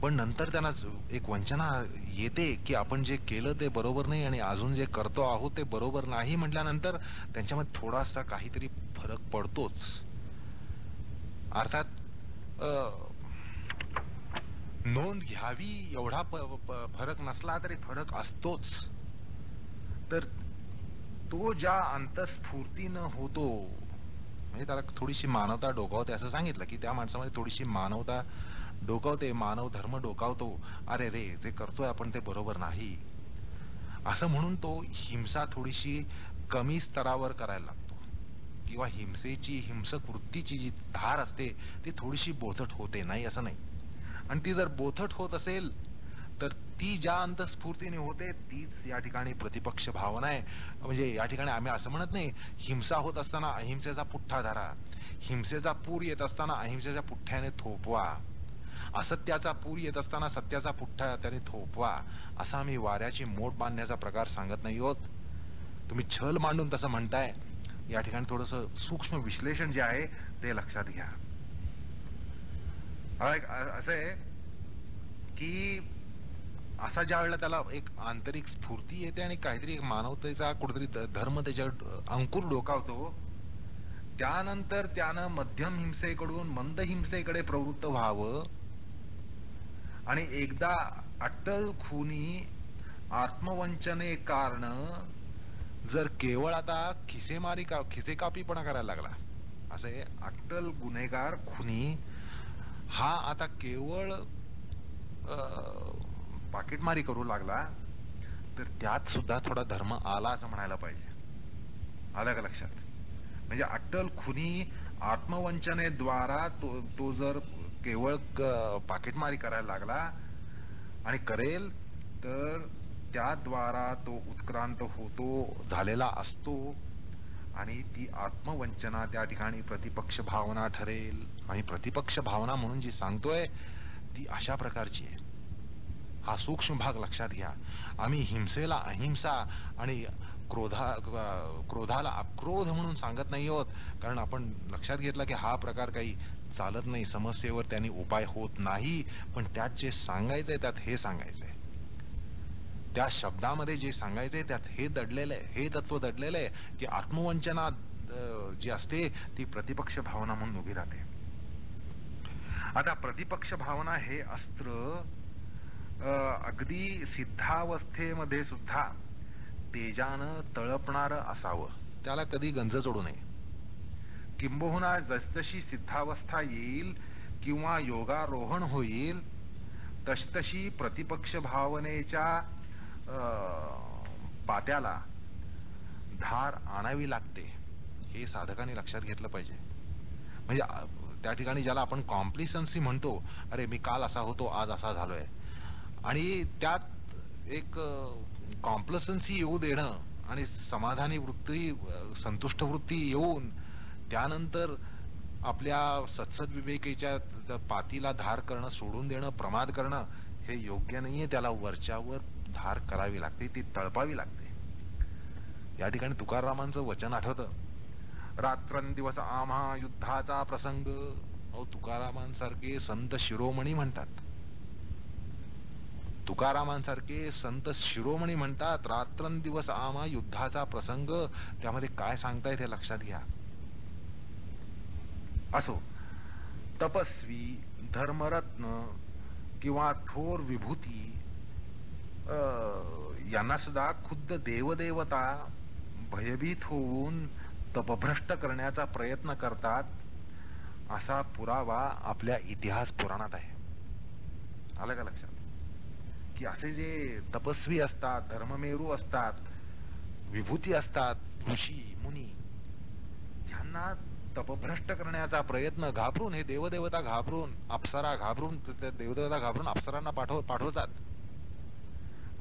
पण नंतर त्यांना एक वंचना येते की आपण जे केलं ते बरोबर नाही आणि अजून जे करतो आहोत ते बरोबर नाही म्हटल्यानंतर त्यांच्यामध्ये थोडासा काहीतरी फरक पडतोच. अर्थात नोंद घ्यावी एवढा फरक नसला तरी फरक असतोच. तर तो ज्या अंतस्फूर्तीनं होतो म्हणजे त्याला थोडीशी मानवता डोकावते असं सांगितलं की त्या माणसामध्ये थोडीशी मानवता डोकावते, मानव धर्म डोकावतो. अरे रे जे करतोय आपण ते बरोबर नाही असं म्हणून तो हिंसा थोडीशी कमी स्तरावर करायला लागतो किंवा हिंसक वृत्तीची जी धार असते ती थोडीशी बोथट होते. नाही असं नाही. आणि ती जर बोथट होत असेल तर ती ज्या अंतस्फूर्तीने होते तीच या ठिकाणी प्रतिपक्ष भावना आहे. म्हणजे या ठिकाणी आम्ही असं म्हणत नाही हिंसा होत असताना अहिंसेचा पुठ्ठा धरा, हिंसेचा पूर येत असताना अहिंसेच्या पुठ्ठ्याने थोपवा, असत्याचा पूर येत असताना सत्याचा पुठ्ठा त्याने थोपवा असा आम्ही वाऱ्याची मोठ बांधण्याचा प्रकार सांगत नाही आहोत. तुम्ही छल मांडून तसं म्हणताय. या ठिकाणी थोडस सूक्ष्म विश्लेषण जे आहे ते लक्षात घ्या. असं आहे की असा ज्या वेळेला त्याला एक आंतरिक स्फूर्ती येते आणि काहीतरी एक मानवतेचा कुठेतरी धर्म त्याच्यावर अंकुर डोकावतो त्यानंतर त्यानं मध्यम हिंसेकडून मंद हिंसेकडे प्रवृत्त व्हावं आणि एकदा अट्टल खुनी आत्मवंचने कारण जर केवळ आता खिसेकापीपणा करायला लागला असे अट्टल गुन्हेगार खुनी हा आता केवळ पाकिटमारी करू लागला तर त्यात सुद्धा थोडा धर्म आला असं म्हणायला पाहिजे. आलं का लक्षात? म्हणजे अट्टल खुनी आत्मवंचनेद्वारा तो जर केवळ पाकिटमारी करायला लागला आणि करेल तर त्याद्वारा तो उत्क्रांत होतो, झालेला असतो, आणि ती आत्मवंचना त्या ठिकाणी प्रतिपक्ष भावना ठरेल. आणि प्रतिपक्ष भावना म्हणून जी सांगतोय ती अशा प्रकारची आहे. हा सूक्ष्म भाग लक्षात घ्या. आम्ही हिंसेला अहिंसा आणि क्रोधाला अक्रोध म्हणून सांगत नाही आहोत, कारण आपण लक्षात घेतला की हा प्रकार काही चालत नाही, समस्येवर त्यांनी उपाय होत नाही. पण त्यात जे सांगायचंय त्यात हे सांगायचंय, त्या शब्दामध्ये जे सांगायचंय त्यात हे दडलेलं आहे, हे तत्व दडलेलं आहे की आत्मवंचना जी असते ती प्रतिपक्ष भावना म्हणून उभी राहते. आता प्रतिपक्ष भावना हे अस्त्र अगदी सिद्धावस्थेमध्ये सुद्धा तेजानं तळपणारं असावं, त्याला कधी गंज चढू नये. किंबहुना जसजशी सिद्धावस्था येईल किंवा योगारोहण होईल तसतशी प्रतिपक्ष भावनेच्या पात्याला धार आणावी लागते, हे साधकांनी लक्षात घेतलं पाहिजे. म्हणजे त्या ठिकाणी ज्याला आपण कॉम्प्लिसन्सी म्हणतो, अरे मी काल असा होतो आज असा झालोय, आणि त्यात एक कॉम्प्लिसन्सी येऊ देणं आणि समाधानी वृत्ती, संतुष्ट वृत्ती येऊन त्यानंतर आपल्या सत्सद विवेकेच्या पातीला धार करणं सोडून देणं, प्रमाद करणं हे योग्य नाहीये. त्याला वरच्यावर धार करावी लागते, ती तळपावी लागते. या ठिकाणी तुकारामांचं वचन आठवतं, रात्रंदिवस आम्हा युद्धाचा प्रसंग. तुकारामांसारखे संत शिरोमणी म्हणतात, तुकारामांसारखे संत शिरोमणी म्हणतात रात्रंदिवस आम्हा युद्धाचा प्रसंग. त्यामध्ये काय सांगतायत हे लक्षात घ्या. असो, तपस्वी, धर्मरत्न किंवा थोर विभूती यांना सुद्धा खुद्द देवदेवता भयभीत होऊन तपभ्रष्ट करण्याचा प्रयत्न करतात, असा पुरावा आपल्या इतिहास पुराणात आहे. आलं का लक्षात? की असे जे तपस्वी असतात, धर्ममेरू असतात, विभूती असतात, ऋषी मुनी, ज्यांना तपभ्रष्ट करण्याचा प्रयत्न घाबरून, हे देवदेवता घाबरून, अप्सरा घाबरून, देवदेवता घाबरून अप्सरांना पाठवतात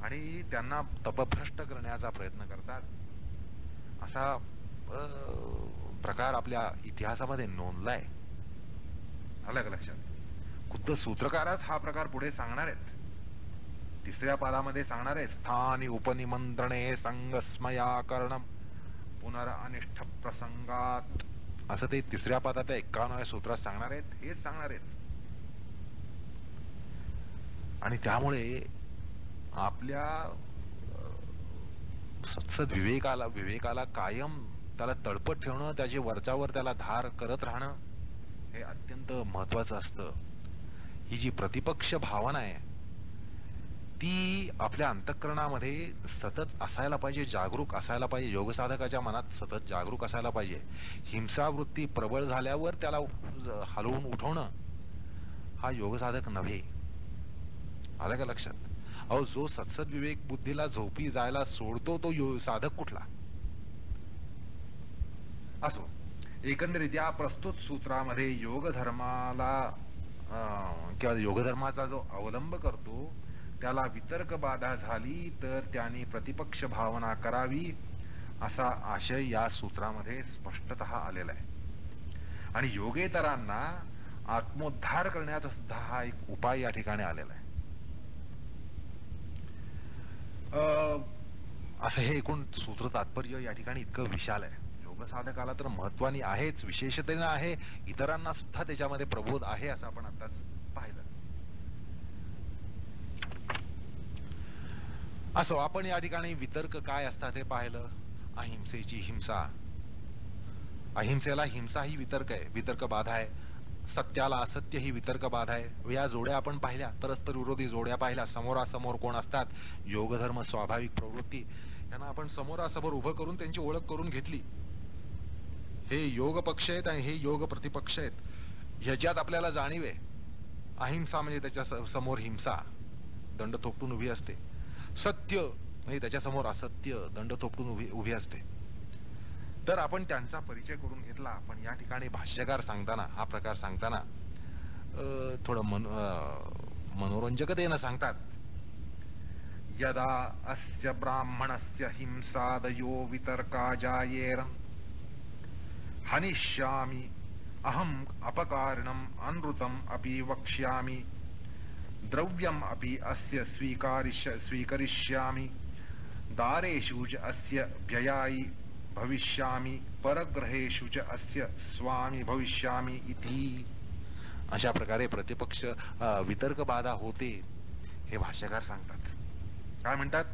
आणि त्यांना तपभ्रष्ट करण्याचा प्रयत्न करतात, असा प्रकार आपल्या इतिहासामध्ये नोंदलाय. आलं का लक्षात? खुद्द सूत्रकारच हा प्रकार पुढे सांगणार आहेत. 3ऱ्या पादामध्ये सांगणार आहे, स्थानी उपनिमंत्रणे संगस्मया करणम पुनरअनिष्ठ प्रसंगात, असं ते 3ऱ्या पादाच्या 51व्या सूत्रात सांगणार आहेत. हेच सांगणार आहेत. आणि त्यामुळे आपल्या सत्सद विवेकाला कायम त्याला तळपत ठेवणं, त्याची वरच्यावर त्याला धार करत राहणं हे अत्यंत महत्वाचं असतं. ही जी प्रतिपक्ष भावना आहे ती आपल्या अंतःकरणामध्ये सतत असायला पाहिजे, जागरूक असायला पाहिजे. योगसाधकाच्या मनात सतत जागरूक असायला पाहिजे. हिंसावृत्ती प्रबळ झाल्यावर त्याला हलवून उठवणं हा योगसाधक नव्हे. आलं का लक्षात? अहो, जो सत्सद विवेक बुद्धीला झोपी जायला सोडतो तो साधक कुठला? असो, एकंदरीत या प्रस्तुत सूत्रामध्ये योगधर्माला किंवा योगधर्माचा जो अवलंब करतो त्याला वितर्क बाधा झाली तर त्याने प्रतिपक्ष भावना करावी, असा आशय या सूत्रामध्ये स्पष्टतः आलेला आहे. आणि योगेतरांना आत्मोद्धार करण्याचा सुद्धा हा एक उपाय या ठिकाणी आलेला आहे. असं हे एकूण सूत्र तात्पर्य या ठिकाणी इतकं विशाल आहे. योगसाधकाला तर महत्वानी आहेच, विशेषतेनं आहे, इतरांना सुद्धा त्याच्यामध्ये प्रबोध आहे, असं आपण आताच पाहिलं. असो, आपण या ठिकाणी वितर्क काय असतात हे पाहिलं. अहिंसेची हिंसा, अहिंसेला हिंसा ही वितर्क आहे, वितर्क बाधा आहे. सत्याला असत्य ही वितर्क बाधा आहे. या जोड्या आपण पाहिल्या, परस्पर विरोधी जोड्या पाहिल्या. समोरासमोर कोण असतात, योगधर्म स्वाभाविक प्रवृत्ती, यांना आपण समोरासमोर उभं करून त्यांची ओळख करून घेतली. हे योग पक्ष आहेत आणि हे योग प्रतिपक्ष आहेत, ह्याच्यात आपल्याला जाणीव आहे. अहिंसा म्हणजे त्याच्या समोर हिंसा दंड थोपटून उभी असते. सत्य म्हणजे त्याच्या समोर असत्य दंड थोपटून उभी असते. तर आपण त्यांचा परिचय करून घेतला. पण या ठिकाणी भाष्यकार सांगताना, हा प्रकार सांगताना थोडं मनोरंजकतेनं सांगतात यदा अस्य ब्राह्मणस्य हिंसादयो वितर्का जायेरन् हनिष्यामि अहम् अपकारिणम् अनृतम् अपि वक्ष्यामि द्रव्यम् अपि अस्य स्वीकरिष्यामि दारेषु च अस्य व्ययायी भविष्यामि परग्रहेषु च अस्य स्वामी भविष्यामि इति. अशा प्रकारे प्रतिपक्ष वितर्क बाधा होते हे भाष्यकार सांगतात. काय म्हणतात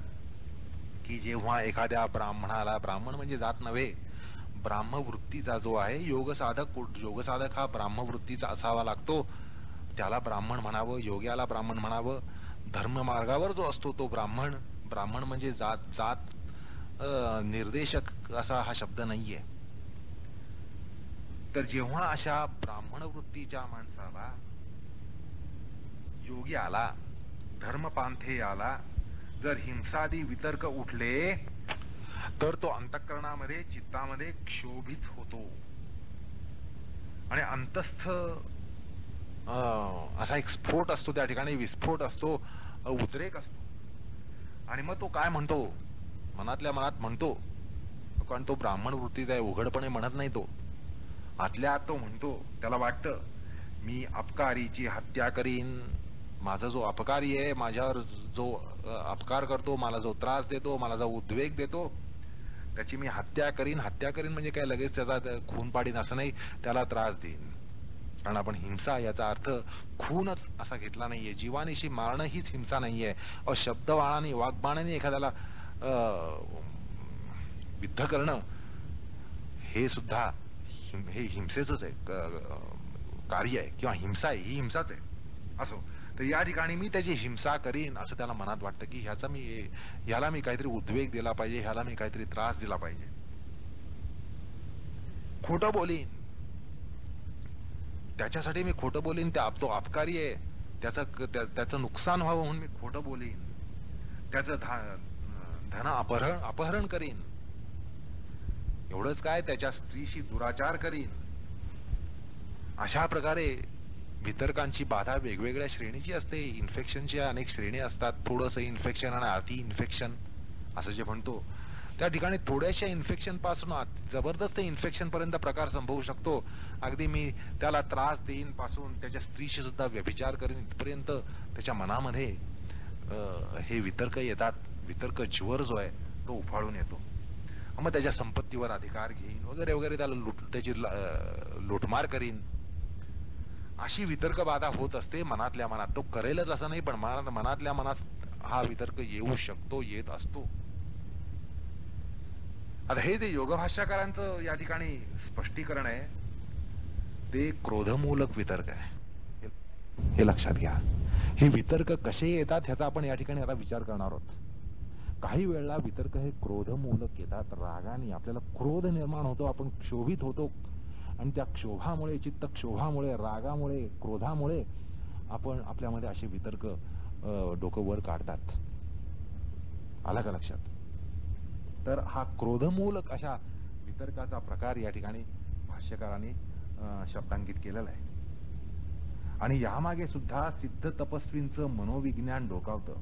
की जेव्हा एखाद्या ब्राह्मणाला, ब्राह्मण म्हणजे जात नव्हे, ब्राह्मवृत्तीचा जो आहे योगसाधक हा ब्राह्मवृत्तीचा असावा लागतो, त्याला ब्राह्मण म्हणावं, योग्याला ब्राह्मण म्हणावं. धर्ममार्गावर जो असतो तो ब्राह्मण म्हणजे जात निर्देशक असा हा शब्द नाहीये. तर जेव्हा अशा ब्राह्मण वृत्तीच्या माणसाला, योग्याला, धर्मपांथेयाला जर हिंसादी वितर्क उठले तर तो अंतःकरणामध्ये, चित्तामध्ये क्षोभित होतो आणि अंतस्थ असा एक स्फोट असतो, त्या ठिकाणी विस्फोट असतो, उद्रेक असतो. आणि मग तो काय म्हणतो, मनातल्या मनात म्हणतो, कारण तो ब्राह्मण वृत्तीचा आहे, उघडपणे म्हणत नाही तो, आतल्या आत तो म्हणतो. त्याला वाटतं मी अपकारीची हत्या करीन, माझा जो अपकारी आहे, माझ्यावर जो अपकार करतो, मला जो त्रास देतो, मला जो उद्वेग देतो, त्याची मी हत्या करीन. हत्या करीन म्हणजे काय लगेच त्याचा खून पाडीन असं नाही, त्याला त्रास देईन. कारण आपण हिंसा याचा अर्थ खूनच असा घेतला नाहीये. जीवानिशी मारणं हीच हिंसा नाहीये. शब्दबाणाने, वाग्बाणाने एखाद्याला विद्ध करणं हे सुद्धा हे हिंसेच आहे, कार्य आहे किंवा हिंसा आहे, ही हिंसाच आहे. असो, तर या ठिकाणी मी त्याची हिंसा करीन असं त्याला मनात वाटतं की ह्याला मी काहीतरी उद्वेग दिला पाहिजे, ह्याला मी काहीतरी त्रास दिला पाहिजे. खोटं बोलीन, त्याच्यासाठी मी खोटं बोलीन. तो अपकारी आहे, त्याचं नुकसान व्हावं म्हणून मी खोटं बोलीन, त्याचं धन अपहरण करीन. एवढंच काय, त्याच्या स्त्रीशी दुराचार करीन. अशा प्रकारे वितर्कांची बाधा वेगवेगळ्या श्रेणीची असते. इन्फेक्शनच्या अनेक श्रेणी असतात. थोडंसं इन्फेक्शन आणि अति इन्फेक्शन असं जे म्हणतो, त्या ठिकाणी थोड्याशा इन्फेक्शन पासून जबरदस्त इन्फेक्शन पर्यंत प्रकार संभवू शकतो. अगदी मी त्याला त्रास देईन पासून त्याच्या स्त्रीशी सुद्धा व्यभिचार करीन इथपर्यंत त्याच्या मनामध्ये हे वितर्क येतात. वितर्क ज्वर जो आहे तो उफाळून येतो. मग त्याच्या संपत्तीवर अधिकार घेईन वगैरे वगैरे, त्याला त्याची लुटमार करीन. अशी वितर्क बाधा होत असते मनातल्या मनात. तो करेलच असं नाही, पण मनातल्या मनात हा वितर्क येऊ शकतो, येत असतो. आता हे जे योगभाष्यकारांचं या ठिकाणी स्पष्टीकरण आहे ते क्रोधमूलक वितर्क आहे, हे लक्षात घ्या. हे वितर्क कसे येतात ह्याचा आपण या ठिकाणी आता विचार करणार आहोत. काही वेळेला वितर्क हे क्रोधमूलक येतात. रागाने आपल्याला क्रोध निर्माण होतो, आपण क्षोभित होतो आणि त्या क्षोभामुळे, चित्त क्षोभामुळे, रागामुळे, क्रोधामुळे आपण आपल्यामध्ये असे वितर्क डोकं वर काढतात. आला का लक्षात? तर हा क्रोधमूलक अशा वितर्काचा प्रकार या ठिकाणी भाष्यकाराने शब्दांकित केलेला आहे. आणि यामागे सुद्धा सिद्ध तपस्वींचं मनोविज्ञान डोकावतं.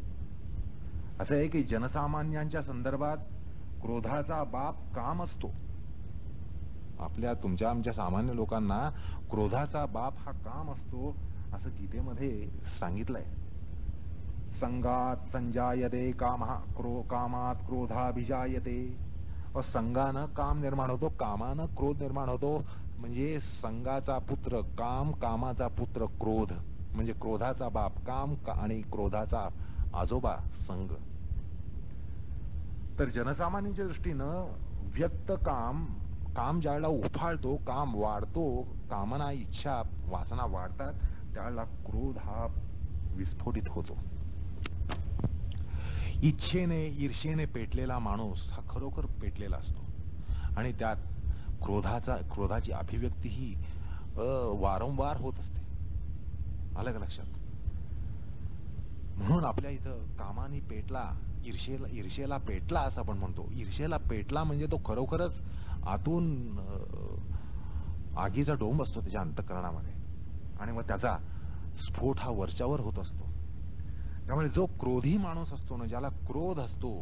असं आहे की जनसामान्यांच्या संदर्भात क्रोधाचा बाप काम असतो. तुमच्या आमच्या सामान्य लोकांना क्रोधाचा बाप हा काम असतो असं गीतेमध्ये सांगितलंय. संगात संजायते कामात क्रोधाभिजायते. संगानं काम निर्माण होतो, कामानं क्रोध निर्माण होतो. म्हणजे संगाचा पुत्र काम, कामाचा पुत्र क्रोध. म्हणजे क्रोधाचा बाप काम आणि क्रोधाचा आजोबा संग. तर जनसामान्यांच्या दृष्टीनं व्यक्त काम ज्यावेळेला उफाळतो, काम वाढतो, कामना, इच्छा, वासना वाढतात, त्यावेळेला क्रोध हा विस्फोटित होतो. इच्छेने, ईर्षेने पेटलेला माणूस हा खरोखर पेटलेला असतो आणि त्यात क्रोधाची अभिव्यक्ती ही वारंवार होत असते. आलं का लक्षात? म्हणून आपल्या इथं कामाने पेटला, ईर्षेला पेटला असं आपण म्हणतो. ईर्षेला पेटला म्हणजे तो खरोखरच आतून आगीचा डोंब असतो त्याच्या अंतःकरणामध्ये आणि मग त्याचा स्फोट हा वरच्यावर होत असतो. त्यामुळे जो क्रोधी माणूस असतो ना, ज्याला क्रोध असतो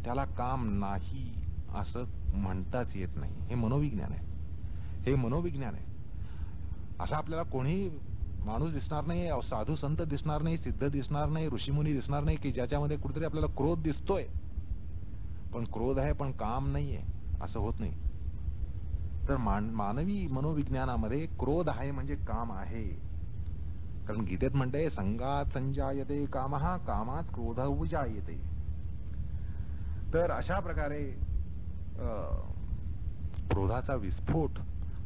त्याला काम नाही असं म्हणताच येत नाही. हे मनोविज्ञान आहे, हे मनोविज्ञान आहे. असा आपल्याला कोणी माणूस दिसणार नाही, साधू संत दिसणार नाही, सिद्ध दिसणार नाही, ऋषीमुनी दिसणार नाही की ज्याच्यामध्ये कुठेतरी आपल्याला क्रोध दिसतोय पण क्रोध आहे पण काम नाहीये, असं होत नाही. तर मानवी मनोविज्ञानामध्ये क्रोध आहे म्हणजे काम आहे. कारण गीतेत म्हणते संगात संजायते कामः कामात क्रोधः जायते. तर अशा प्रकारे क्रोधाचा विस्फोट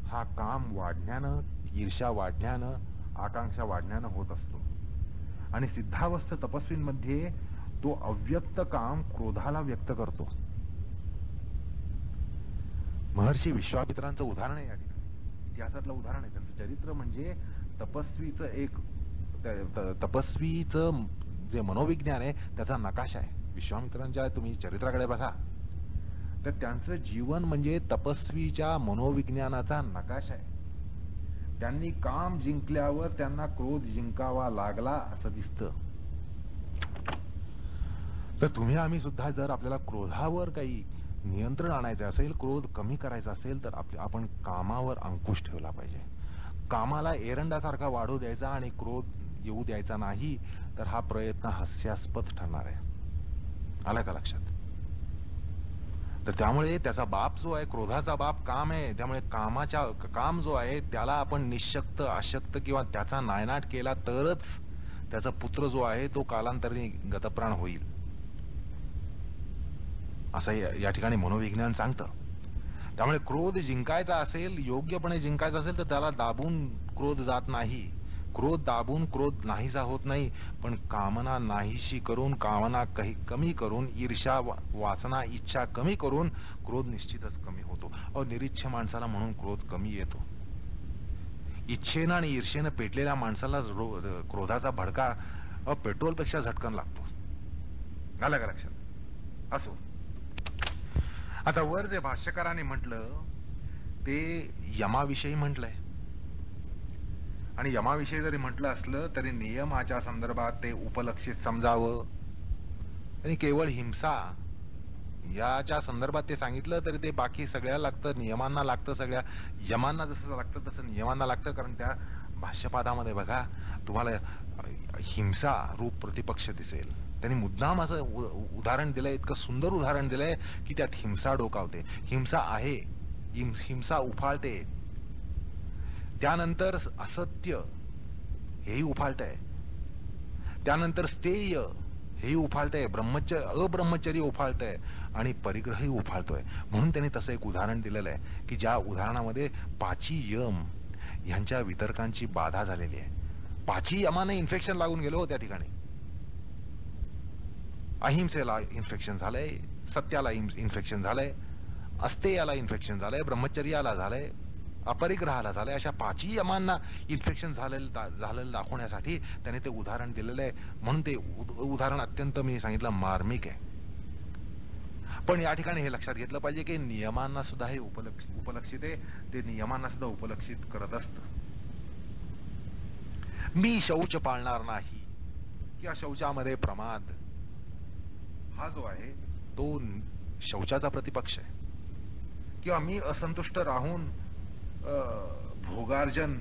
हा काम वाढण्यानं, ईर्ष्या वाढण्यानं, आकांक्षा वाढण्यानं होत असतो. आणि सिद्धावस्थ तपस्वींमध्ये तो अव्यक्त काम क्रोधाला व्यक्त करतो. महर्षी विश्वामित्रांचं उदाहरण आहे या ठिकाणी, इतिहासातलं उदाहरण आहे. त्यांचं चरित्र म्हणजे तपस्वीचं एक तपस्वीचं जे मनोविज्ञान आहे त्याचा नकाशा आहे. विश्वामित्रांच्या तुम्ही चरित्राकडे बघा तर त्यांचं जीवन म्हणजे तपस्वीच्या मनोविज्ञानाचा नकाशा आहे. त्यांनी काम जिंकल्यावर त्यांना क्रोध जिंकावा लागला असं दिसतं. तर तुम्ही आम्ही सुद्धा जर आपल्याला क्रोधावर काही नियंत्रण आणायचं असेल, क्रोध कमी करायचा असेल तर आपण कामावर अंकुश ठेवला पाहिजे. कामाला एरंडासारखा वाढू द्यायचा आणि क्रोध येऊ द्यायचा नाही, तर हा प्रयत्न हास्यास्पद ठरणार आहे. आला का लक्षात? तर त्यामुळे त्याचा बाप जो आहे, क्रोधाचा बाप काम आहे. त्यामुळे काम जो आहे त्याला आपण निशक्त, अशक्त किंवा त्याचा नायनाट केला तरच त्याचा पुत्र जो आहे तो कालांतराने गतप्राण होईल, असं या ठिकाणी मनोविज्ञान सांगतं. त्यामुळे क्रोध जिंकायचा असेल, योग्यपणे जिंकायचा असेल तर त्याला दाबून क्रोध जात नाही. क्रोध दाबून क्रोध नाहीसा होत नाही, पण कामना नाहीशी करून, कामना कमी करून, ईर्ष्या, वासना, इच्छा कमी करून क्रोध निश्चितच कमी होतो. निरीच्छ माणसाला म्हणून क्रोध कमी येतो. इच्छेनं आणि ईर्षेनं पेटलेल्या माणसाला क्रोधाचा भडका पेट्रोलपेक्षा झटकन लागतो. आलं का लक्षात? असो, आता वर जे भाष्यकाराने म्हटलं ते यमाविषयी म्हटलंय. आणि यमाविषयी जरी म्हटलं असलं तरी नियमाच्या संदर्भात ते उपलक्षित समजावं. आणि केवळ हिंसा याच्या संदर्भात ते सांगितलं तरी ते बाकी सगळ्या लागतं, नियमांना लागतं. सगळ्या यमांना जसं लागतं तसं नियमांना लागतं. कारण त्या भाष्यपादामध्ये बघा तुम्हाला हिंसा रूप प्रतिपक्ष दिसेल. त्यांनी मुद्दाम असं उदाहरण दिलंय, इतकं सुंदर उदाहरण दिलंय की त्यात हिंसा डोकावते. हिंसा आहे, हिंसा उफाळते. त्यानंतर असत्य हेही उफाळतंय, त्यानंतर स्थेय हेही उफाळतंय, अब्रह्मचर्य उफाळतंय आणि परिग्रहही उफाळतोय. म्हणून त्यांनी तसं एक उदाहरण दिलेलं आहे की ज्या उदाहरणामध्ये पाची यम ह्यांच्या वितर्कांची बाधा झालेली आहे. पाची यमाने इन्फेक्शन लागून गेलो हो त्या ठिकाणी. अहिंसेला इन्फेक्शन झालंय, सत्याला इन्फेक्शन झालंय, अस्तेयाला इन्फेक्शन झालंय, ब्रह्मचर्याला झालंय, अपरिग्रहाला झालंय. अशा पाचही यमांना इन्फेक्शन झालेलं दाखवण्यासाठी त्याने ते उदाहरण दिलेलं आहे. म्हणून ते उदाहरण अत्यंत मी सांगितलं मार्मिक आहे. पण या ठिकाणी हे लक्षात घेतलं पाहिजे की नियमांना सुद्धा हे उपलक्षित आहे. ते नियमांना सुद्धा उपलक्षित करत असतं. मी शौच पाळणार नाही किंवा शौचामध्ये प्रमाद हा जो आहे तो शौचाचा प्रतिपक्ष आहे. किंवा मी असंतुष्ट राहून भोगार्जन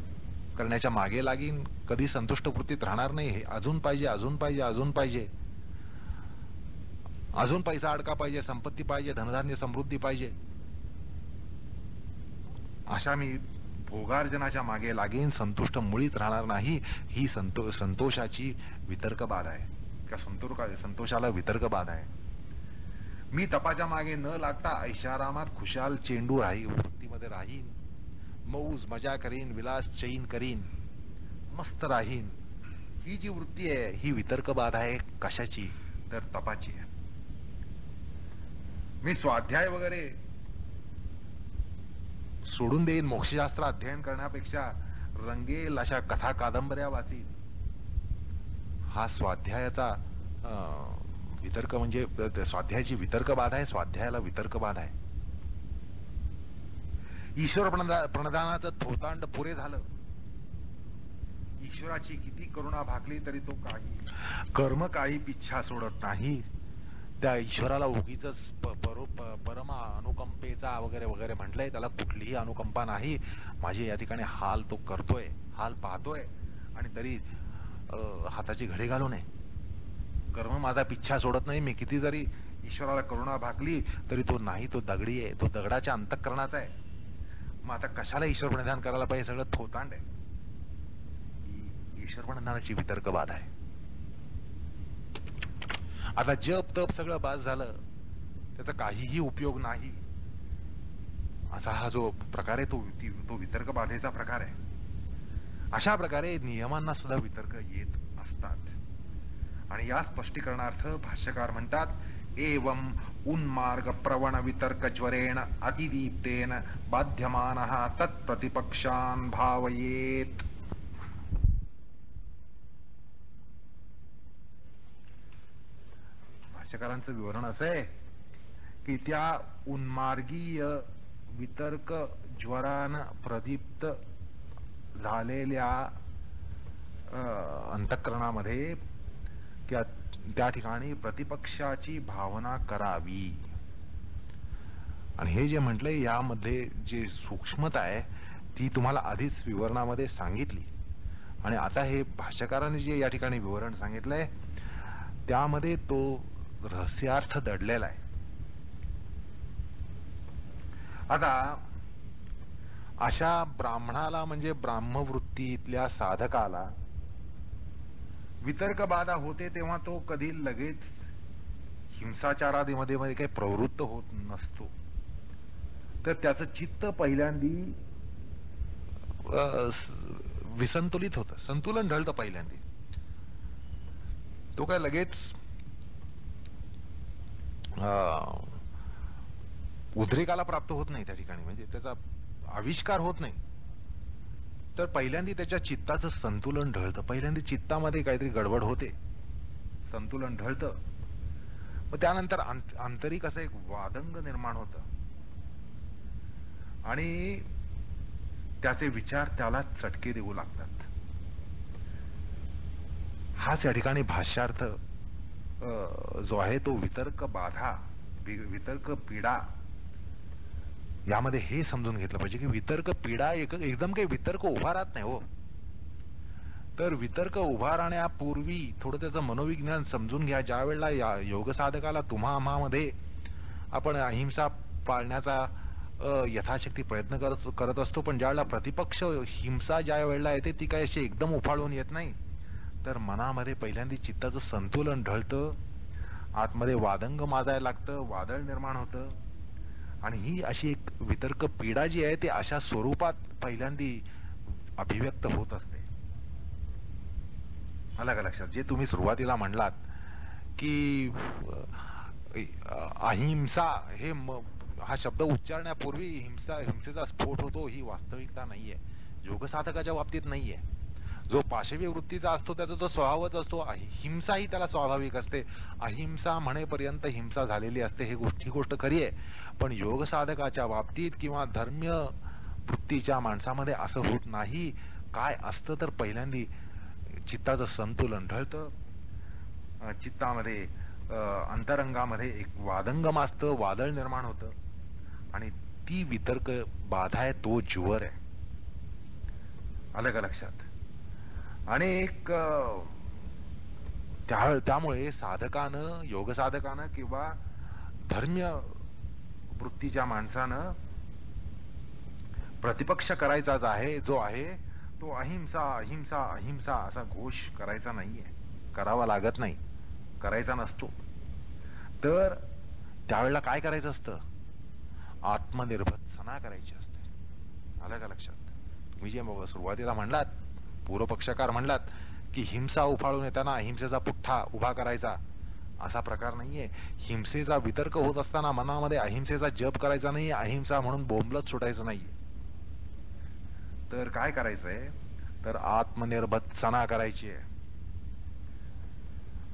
करण्याच्या मागे लागीन, कधी संतुष्ट वृत्तीत राहणार नाही. हे अजून पाहिजे, अजून पाहिजे, अजून पाहिजे, अजून पैसा अडका पाहिजे, संपत्ती पाहिजे, धनधान्य समृद्धी पाहिजे, अशा मी भोगार्जनाच्या मागे लागेन, संतुष्ट मुळीच राहणार नाही. ही संतोषाची वितर्क बाधा आहे किंवा संतोषाला वितर्क बाधा आहे. मी तपाच्या मागे न लागता ऐशारामात खुशाल चेंडू वृत्तीमध्ये राहीन, मौज मजा करीन, विलास चैन करीन, मस्त राहीन. ही जी वृत्ती आहे ही वितर्क बाधा आहे. कशाची? तर तपाची आहे. मी स्वाध्याय वगैरे सोडून देईन, मोक्षशास्त्र अध्ययन करण्यापेक्षा रंगेल अशा कथा कादंबऱ्या वाचीन. हा स्वाध्यायाचा वितर्क म्हणजे स्वाध्यायाची वितर्क बाधा आहे. स्वाध्यायाला वितर्क बाधा आहे. ईश्वर प्रणदानाचं थोतांड पुरे झालं. ईश्वराची किती करुणा भागली तरी तो काही कर्म काही पिच्छा सोडत नाही. त्या ईश्वराला उगीच परमा अनुकंपेचा वगैरे वगैरे म्हटलंय. त्याला कुठलीही अनुकंपा नाही. माझे या ठिकाणी हाल तो करतोय, हाल पाहतोय आणि तरी हाताची घडी घालू नये. कर्म माझा पिच्छा सोडत नाही. मी किती जरी ईश्वराला करुणा भागली तरी तो नाही, तो दगडी आहे, तो दगडाच्या अंतःकरणाचा आहे. मग आता कशाला ईश्वर प्रणिधान करायला पाहिजे? सगळं थोतांड आहे. ईश्वर प्रणिधानाची वितर्क बाधा आहे. आता जप तप सगळं बाज झालं, त्याचा काहीही उपयोग नाही. असा हा जो प्रकार आहे तो वितर्क बाधेचा प्रकार आहे. अशा प्रकारे नियमांना सुद्धा वितर्क येत असतात. आणि या स्पष्टीकरणार्थ भाष्यकार म्हणतात एवं उन्मार्ग प्रवण वितर्क ज्वरेण अतिदीप्तेन बाध्यमानः तत्प्रतिपक्षान् भावयेत. भाष्यकारांचं विवरण असं आहे की त्या उन्मार्गीय वितर्क ज्वरानं प्रदीप्त झालेल्या अंतःकरणामध्ये त्या ठिकाणी प्रतिपक्षाची भावना करावी. आणि हे जे म्हटलंय यामध्ये जे सूक्ष्मता आहे ती तुम्हाला आधीच विवरणामध्ये सांगितली. आणि आता हे भाष्यकाराने जे या ठिकाणी विवरण सांगितलंय त्यामध्ये तो रहस्यार्थ दडलेला आहे. आता अशा ब्राह्मणाला म्हणजे ब्राह्मवृत्तीतल्या साधकाला वितर्क बाधा होते तेव्हा तो कधी लगेच हिंसाचारामध्ये काही प्रवृत्त होत नसतो. तर त्याचं चित्त पहिल्यांदी विसंतुलित होतं, संतुलन ढळतं पहिल्यांदी. तो काय लगेच उद्रेकाला प्राप्त होत नाही त्या ठिकाणी, म्हणजे त्याचा आविष्कार होत नाही. तर पहिल्यांदी त्याच्या चित्ताचं संतुलन ढळतं. पहिल्यांदी चित्तामध्ये काहीतरी गडबड होते, संतुलन ढळतं. मग त्यानंतर आंतरिक असं एक वादंग निर्माण होतं आणि त्याचे विचार त्याला चटके देऊ लागतात. हाच या ठिकाणी भाष्यार्थ जो आहे तो वितर्क बाधा, वितर्क पीडा, यामध्ये हे समजून घेतलं पाहिजे की वितर्क पीडा एकदम काही वितर्क उभा राहत नाही हो. तर वितर्क उभा राहण्यापूर्वी थोडं त्याचं मनोविज्ञान समजून घ्या. ज्या वेळेला या योग साधकाला तुम्हा आम्हामध्ये आपण अहिंसा पाळण्याचा यथाशक्ती प्रयत्न करत असतो, पण ज्या वेळेला प्रतिपक्ष हिंसा ज्या वेळेला येते ती काही अशी एकदम उफाळून येत नाही. तर मनामध्ये पहिल्यांदा चित्ताचं संतुलन ढळतं, आतमध्ये वादंग माजायला लागतं, वादळ निर्माण होतं. आणि ही अशी एक वितर्क पीडा जी आहे ती अशा स्वरूपात पहिल्यांदी अभिव्यक्त होत असते. आलं का लक्षात? जे तुम्ही सुरुवातीला म्हणलात की अहिंसा हे हा शब्द उच्चारण्यापूर्वी हिंसेचा स्फोट होतो, ही वास्तविकता नाहीये, योगसाधकाच्या बाबतीत नाहीये. जो पाशवी वृत्तीचा असतो त्याचा तो स्वभावच असतो. हिंसा ही त्याला स्वाभाविक असते. अहिंसा म्हणेपर्यंत हिंसा झालेली असते, ही गोष्ट खरी आहे. पण योग साधकाच्या बाबतीत किंवा धर्म्य वृत्तीच्या माणसामध्ये असं होत नाही. काय असतं तर पहिल्यांदी चित्ताचं संतुलन ढळतं, चित्तामध्ये अंतरंगामध्ये एक वादंग माजतं, वादळ निर्माण होतं आणि ती वितर्क बाधा आहे, तो ज्वर आहे. आलं का लक्षात? आणि एक त्यामुळे साधकानं, योग साधकानं किंवा धर्म्य वृत्तीच्या माणसानं प्रतिपक्ष करायचाच आहे, जो आहे तो अहिंसा अहिंसा अहिंसा असा घोष करायचा नाहीये, करावा लागत नाही, करायचा नसतो. तर त्यावेळेला काय करायचं असतं? आत्मनिर्भरसना करायची असते. आलं का लक्षात? तुम्ही जे सुरुवातीला म्हणलात, पूर्वपक्षकार म्हणलात की हिंसा उफाळून येताना अहिंसेचा पुठ्ठा उभा करायचा, असा प्रकार नाहीये. हिंसेचा वितर्क होत असताना मनामध्ये अहिंसेचा जप करायचा नाही, अहिंसा म्हणून बोंबलत सुटायचं नाहीये. तर काय करायचंय? तर आत्मनिर्भरसना करायची आहे.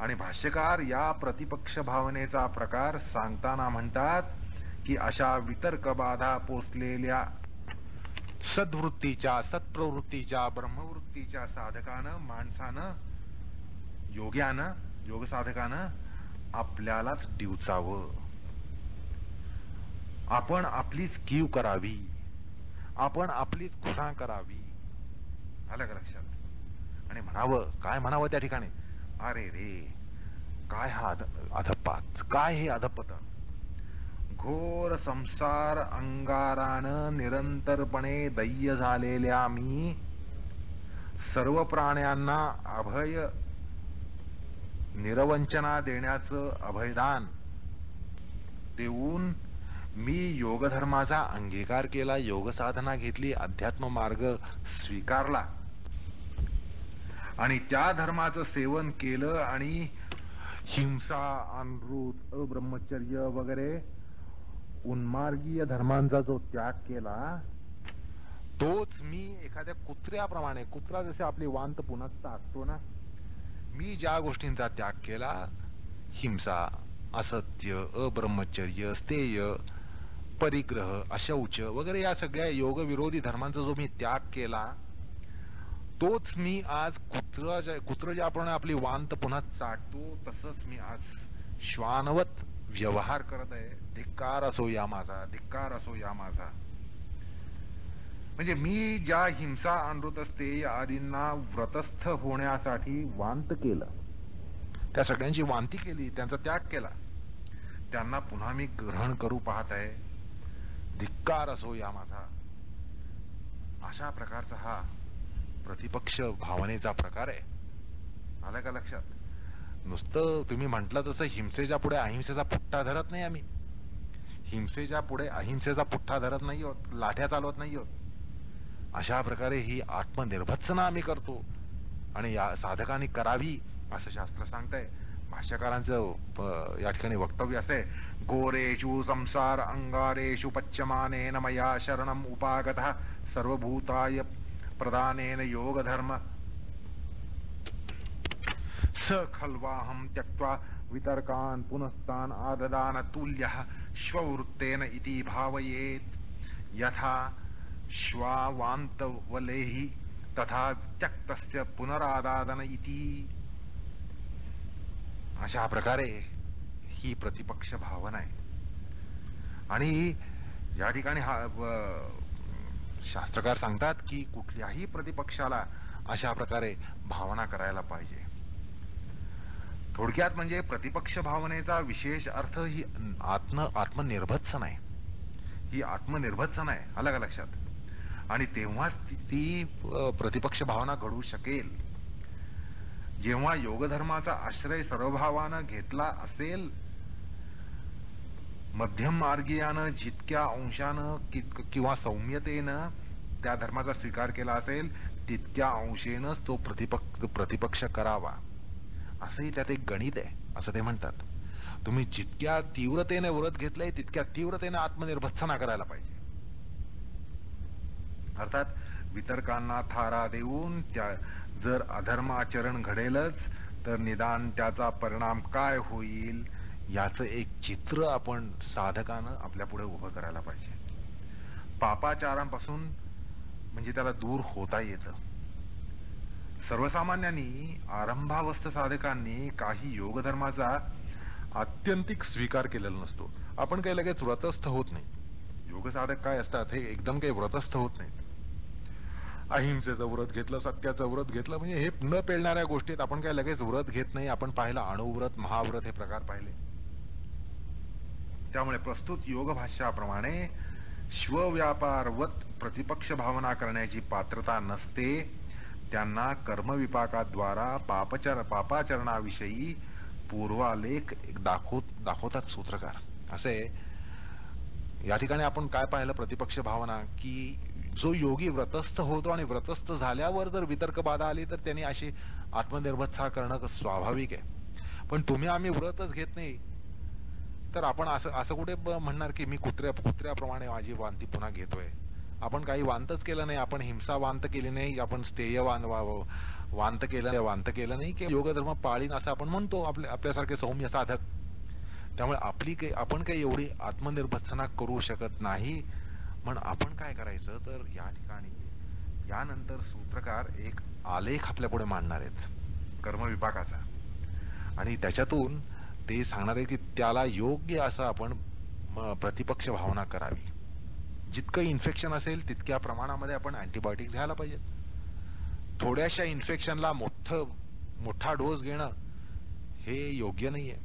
आणि भाष्यकार या प्रतिपक्ष भावनेचा प्रकार सांगताना म्हणतात की अशा वितर्क बाधा पोचलेल्या सद्वृत्तीच्या सत्प्रवृत्तीच्या ब्रह्मवृत्तीच्या साधकानं माणसानं योग्यानं योग साधकानं आपल्यालाच डिवचावं. आपण आपलीच कीव करावी, आपण आपलीच खुणा करावी. आलं का लक्षात? आणि म्हणावं, काय म्हणावं त्या ठिकाणी, अरे रे काय हा अधपात, काय हे अधपतन. घोर संसार अंगारानं निरंतरपणे दय्य झालेल्या मी सर्व प्राण्यांना अभय निरवंचना देण्याचं अभयदान देऊन मी योगधर्माचा अंगीकार केला, योग साधना घेतली, अध्यात्म मार्ग स्वीकारला आणि त्या धर्माचं सेवन केलं आणि हिंसा, अनृत, अब्रह्मचर्य वगैरे उन्मार्गीय धर्मांचा जो त्याग केला, तोच मी एखाद्या कुत्र्याप्रमाणे, कुत्रा जसे आपली वांत पुन्हा टाकतो ना, मी ज्या गोष्टींचा त्याग केला, हिंसा, असत्य, अब्रह्मचर्य, स्थेय, परिग्रह, अशौच वगैरे या सगळ्या योगविरोधी धर्मांचा जो मी त्याग केला, तोच मी आज कुत्र ज्याप्रमाणे आपली वांत पुन्हा चाटतो तसंच मी आज श्वानवत व्यवहार करत आहे. धिक्कार असो या माझा, धिक्कार असो या माझा. म्हणजे मी ज्या हिंसा, अनृत, स्थेय आदींना व्रतस्थ होण्यासाठी वांत केलं, त्या सगळ्यांची वांती केली, त्यांचा त्याग केला, त्यांना पुन्हा मी ग्रहण करू पाहत आहे. धिक्कार असो या माझा. अशा प्रकारचा हा प्रतिपक्ष भावनेचा प्रकार आहे. आलं का लक्षात? नुसतं तुम्ही म्हटलं तसं हिंसेच्या पुढे अहिंसेचा पुठ्ठा धरत नाही आम्ही. हिंसेच्या पुढे अहिंसेचा पुठ्ठा धरत नाही आहोत, लाठ्या चालवत नाही आहोत. अशा प्रकारे ही आत्मनिर्भत्सना आम्ही करतो आणि या साधकांनी करावी असं शास्त्र सांगतंय. भाष्यकारांचं या ठिकाणी वक्तव्य असे, घोरेषु संसार अंगारेषु पच्यमानेन मया शरणम उपागतः सर्वभूताय प्रदानेन योग धर्म स खल्वाहम त्यक्त्वा वितर्कान् पुनस्तान् आददान तुल्यः श्ववृत्तेन इति भावयेत् यथा श्वावान्तवलेहि तथा त्यक्तस्य पुनरादादन इति. अशा प्रकारे ही प्रतिपक्ष भावना आहे. आणि या ठिकाणी हा शास्त्रकार सांगतात की कुठल्याही प्रतिपक्षाला अशा प्रकारे भावना करायला पाहिजे. थोडक्यात म्हणजे प्रतिपक्ष भावनेचा विशेष अर्थ ही आत्मनिर्भत्सन आहे. ही आत्मनिर्भत्सन आहे. आलं का लक्षात? आणि तेव्हाच ती प्रतिपक्ष भावना घडू शकेल जेव्हा योगधर्माचा आश्रय सर्वभावानं घेतला असेल. मध्यम मार्गीयानं जितक्या अंशानं किंवा सौम्यतेनं त्या धर्माचा स्वीकार केला असेल तितक्या अंशेनच तो प्रतिपक्ष करावा. असंही त्यात एक गणित आहे असं ते म्हणतात. तुम्ही जितक्या तीव्रतेने व्रत घेतलंय तितक्या तीव्रतेने आत्मनिर्भत्सना करायला पाहिजे. अर्थात वितर्कांना थारा देऊन त्या जर अधर्माचरण घडेलच तर निदान त्याचा परिणाम काय होईल याचं एक चित्र आपण साधकानं आपल्या पुढे उभं करायला पाहिजे. पापाचारांपासून म्हणजे त्याला दूर होता येतं. सर्वसामान्यांनी आरंभावस्थ साधकांनी काही योगधर्माचा आत्यंतिक स्वीकार केलेला नसतो. आपण काही लगेच व्रतस्थ होत नाही. योगसाधक काय असतात हे एकदम काही व्रतस्थ होत नाहीत. अहिंसेचं व्रत घेतलं, सत्याचं व्रत घेतलं म्हणजे हे न पेलणाऱ्या गोष्टीत आपण काय लगेच व्रत घेत नाही. आपण पाहिलं अणुव्रत, महाव्रत हे प्रकार पाहिले. त्यामुळे प्रस्तुत योगभाष्याप्रमाणे श्वव्यापारवत प्रतिपक्ष भावना करण्याची पात्रता नसते. त्यांना कर्मविपाकाद्वारा पापाचरणाविषयी पूर्वालेख दाखवतात सूत्रकार. असे या ठिकाणी आपण काय पाहिलं प्रतिपक्ष भावना की जो योगी व्रतस्थ होतो आणि व्रतस्थ झाल्यावर जर वितर्क बाधा आली तर त्यांनी अशी आत्मनिर्भत्सना करणं स्वाभाविक आहे. पण तुम्ही आम्ही व्रतच घेत नाही तर आपण असं कुठे म्हणणार की मी कुत्र्याप्रमाणे माझी वांती पुन्हा घेतोय. आपण काही वांतच केलं नाही. आपण हिंसा वांत केली नाही. आपण स्थेय वांत केलं नाही की योगधर्म पाळीन असं आपण म्हणतो आपल्यासारखे सौम्य साधक. त्यामुळे आपण काही एवढी आत्मनिर्भत्सना करू शकत नाही पण आपण काय करायचं तर या ठिकाणी यानंतर सूत्रकार एक आलेख आपल्या पुढे मांडणार आहेत कर्मविपाकाचा, आणि त्याच्यातून ते सांगणार आहे की त्याला योग्य असं आपण प्रतिपक्ष भावना करावी. जितकं इन्फेक्शन असेल तितक्या प्रमाणामध्ये आपण अँटीबायोटिक घ्यायला पाहिजेत. थोड्याशा इन्फेक्शनला मोठा डोस घेणं हे योग्य नाहीये.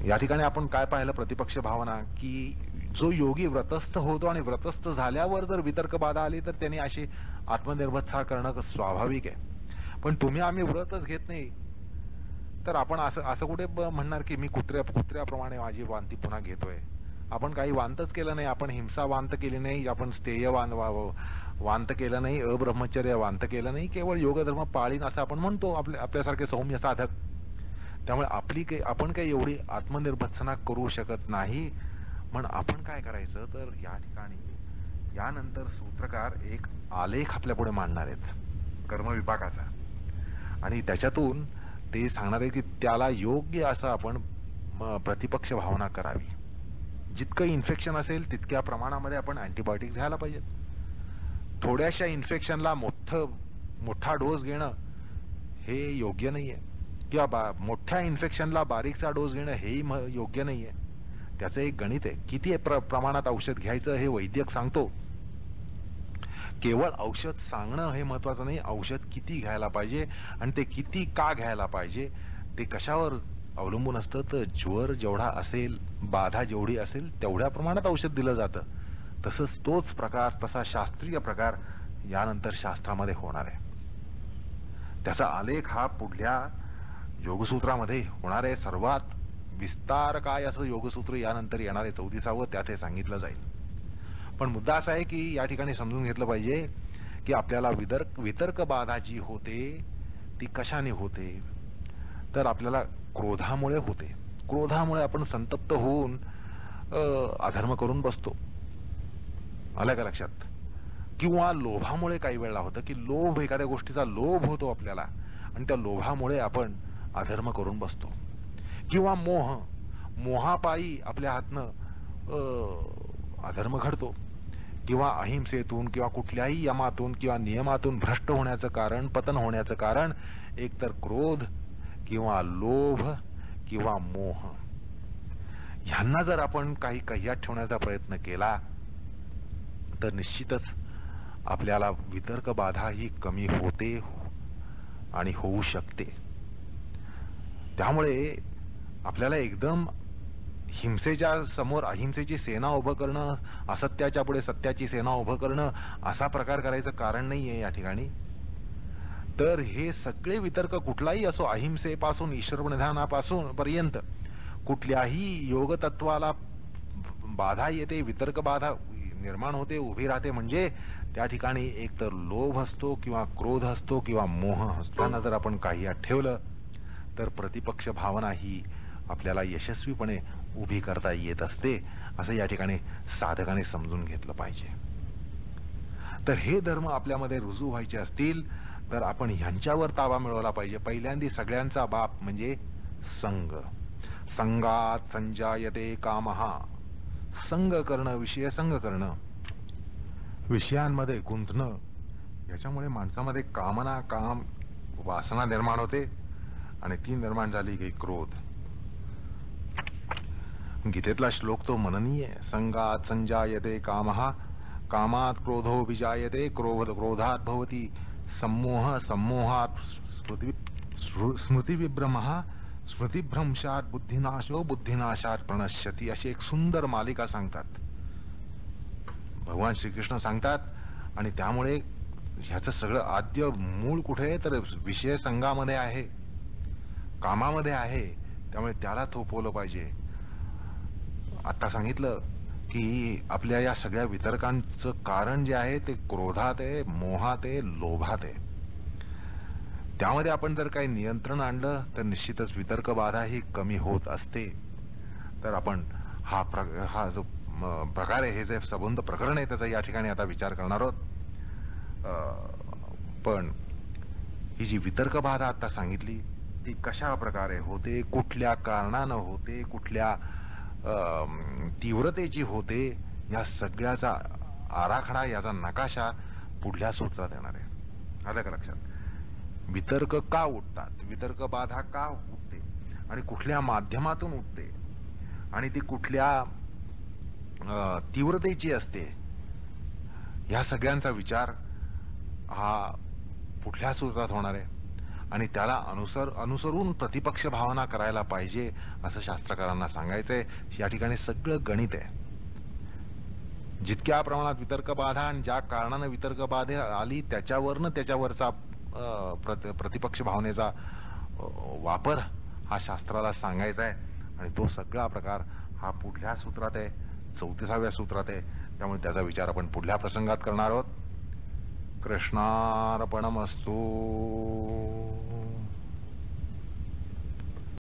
या ठिकाणी आपण काय पाहिलं प्रतिपक्ष भावना, की जो योगी व्रतस्थ होतो आणि व्रतस्थ झाल्यावर जर वितर्क बाधा आली तर त्यांनी अशी आत्मनिर्भरता करणं स्वाभाविक आहे. पण तुम्ही आम्ही व्रतच घेत नाही तर आपण असं कुठे म्हणणार की मी कुत्र्याप्रमाणे माझी वांती पुन्हा घेतोय. आपण काही वांतच केलं नाही, आपण हिंसा वांत केली नाही, आपण स्थेय वांत केलं नाही, अब्रह्मचर्य वांत केलं नाही, केवळ योगधर्म पाळीन असं आपण म्हणतो आपल्यासारखे सौम्य साधक. त्यामुळे आपण काही एवढी आत्मनिर्भत्सना करू शकत नाही. पण आपण काय करायचं तर या ठिकाणी यानंतर सूत्रकार एक आलेख आपल्या पुढे मांडणार आहेत कर्मविपाकाचा, आणि त्याच्यातून ते सांगणार आहे की त्याला योग्य असं आपण प्रतिपक्ष भावना करावी. जितकं इन्फेक्शन असेल तितक्या प्रमाणामध्ये आपण अँटीबायोटिक घ्यायला पाहिजेत. थोड्याशा इन्फेक्शनला मोठा डोस घेणं हे योग्य नाहीये, किंवा मोठ्या इन्फेक्शनला बारीकचा डोस घेणं हेही योग्य नाहीये. त्याचं एक गणित आहे. किती प्रमाणात औषध घ्यायचं हे वैद्यक सांगतो. केवळ औषध सांगणं हे महत्वाचं नाही, औषध किती घ्यायला पाहिजे आणि ते किती का घ्यायला पाहिजे ते कशावर अवलंबून असतं. तर ज्वर जेवढा असेल, बाधा जेवढी असेल तेवढ्या प्रमाणात औषध दिलं जातं. तसंच तसा शास्त्रीय प्रकार यानंतर शास्त्रामध्ये होणार आहे. त्याचा आलेख हा पुढल्या योगसूत्रामध्ये होणार आहे. सर्वात विस्तार काय असं योगसूत्र यानंतर येणार आहे 34वं, त्यात हे सांगितलं जाईल. पण मुद्दा असा आहे की या ठिकाणी समजून घेतलं पाहिजे की आपल्याला वितर्क बाधा जी होते ती कशाने होते तर आपल्याला क्रोधामुळे होते. क्रोधामुळे आपण संतप्त होऊन अधर्म करून बसतो, आलं का लक्षात? किंवा लोभामुळे काही वेळेला होतं की एखाद्या गोष्टीचा लोभ होतो आपल्याला आणि त्या लोभामुळे आपण अधर्म करून बसतो. किंवा मोहापायी आपल्या हातनं अधर्म घडतो. किंवा अहिंसेतून किंवा कुठल्याही यमातून किंवा नियमातून भ्रष्ट होण्याचं कारण, पतन होण्याचं कारण एकतर क्रोध किंवा लोभ किंवा मोह. ह्यांना जर आपण काही कह्यात ठेवण्याचा प्रयत्न केला तर निश्चितच आपल्याला वितर्क बाधा ही कमी होते आणि होऊ शकते. त्यामुळे आपल्याला एकदम हिंसेच्या समोर अहिंसेची सेना उभं करणं, असत्याच्या पुढे सत्याची सेना उभं करणं असा प्रकार करायचं कारण नाहीये या ठिकाणी. तर हे सगळे वितर्क कुठलाही असो, अहिंसेपासून ईश्वरनिधानापासून पर्यंत कुठल्याही योग तत्वाला बाधा येते, वितर्क बाधा निर्माण होते, उभी राहते, म्हणजे त्या ठिकाणी एकतर लोभ असतो किंवा क्रोध असतो किंवा मोह असताना जर आपण काही ठेवलं तर प्रतिपक्ष भावना ही आपल्याला यशस्वीपणे उभी करता येत असते, असं या ठिकाणी साधकाने समजून घेतलं पाहिजे. तर हे धर्म आपल्यामध्ये रुजू व्हायचे असतील तर आपण ह्यांच्यावर ताबा मिळवला पाहिजे. पहिल्यांदा सगळ्यांचा बाप म्हणजे संग. संगात संजायते कामः. संग करणं, विषय संग करणं, विषयांमध्ये गुंतणं, याच्यामुळे माणसामध्ये काम वासना निर्माण होते आणि ती निर्माण झाली की क्रोध. गीतेतला श्लोक तो मननीय आहे. संगात संजायते कामः, कामात क्रोधो विजायते, क्रोधात भवति सम्मोह, सम्मोहात स्मृतिविभ्रमः, स्मृतिभ्रंशात बुद्धिनाशो, बुद्धिनाशात प्रणश्यति. अशी एक सुंदर मालिका सांगतात भगवान श्रीकृष्ण सांगतात. आणि त्यामुळे ह्याचं सगळं आद्य मूळ कुठे आहे तर विषय संघामध्ये आहे, कामामध्ये आहे. त्यामुळे त्याला थोपवलं पाहिजे. आता सांगितलं की आपल्या या सगळ्या वितर्कांचं कारण जे आहे ते क्रोधात आहे, मोहात आहे, लोभात आहे. त्यामध्ये आपण जर काही नियंत्रण आणलं तर निश्चितच वितर्क बाधा ही कमी होत असते. तर आपण हा जो प्रकार आहे, हे जे सबंध प्रकरण आहे त्याचा या ठिकाणी आता विचार करणार आहोत. पण ही जी वितर्क बाधा आता सांगितली ती कशा प्रकारे होते, कुठल्या कारणानं होते, कुठल्या तीव्रतेची होते, या सगळ्याचा आराखडा, याचा नकाशा पुढल्या सूत्रात येणार आहे. आलं का लक्षात? वितर्क का उठतात, वितर्क बाधा का उठते, आणि कुठल्या माध्यमातून उठते, आणि ती कुठल्या तीव्रतेची असते, ह्या सगळ्यांचा विचार हा पुढल्या सूत्रात होणार आहे. आणि त्याला अनुसरून प्रतिपक्ष भावना करायला पाहिजे असं शास्त्रकारांना सांगायचंय. या ठिकाणी सगळं गणित आहे. जितक्या प्रमाणात वितर्क बाधा आणि ज्या कारणानं वितर्क बाधा आली त्याच्यावरनं त्याच्यावरचा प्रतिपक्ष भावनेचा वापर हा शास्त्राला सांगायचा आहे. आणि तो सगळा प्रकार हा पुढल्या सूत्रात आहे, 34व्या सूत्रात आहे. त्यामुळे त्याचा विचार आपण पुढल्या प्रसंगात करणार आहोत. कृष्णार्पणमस्तु.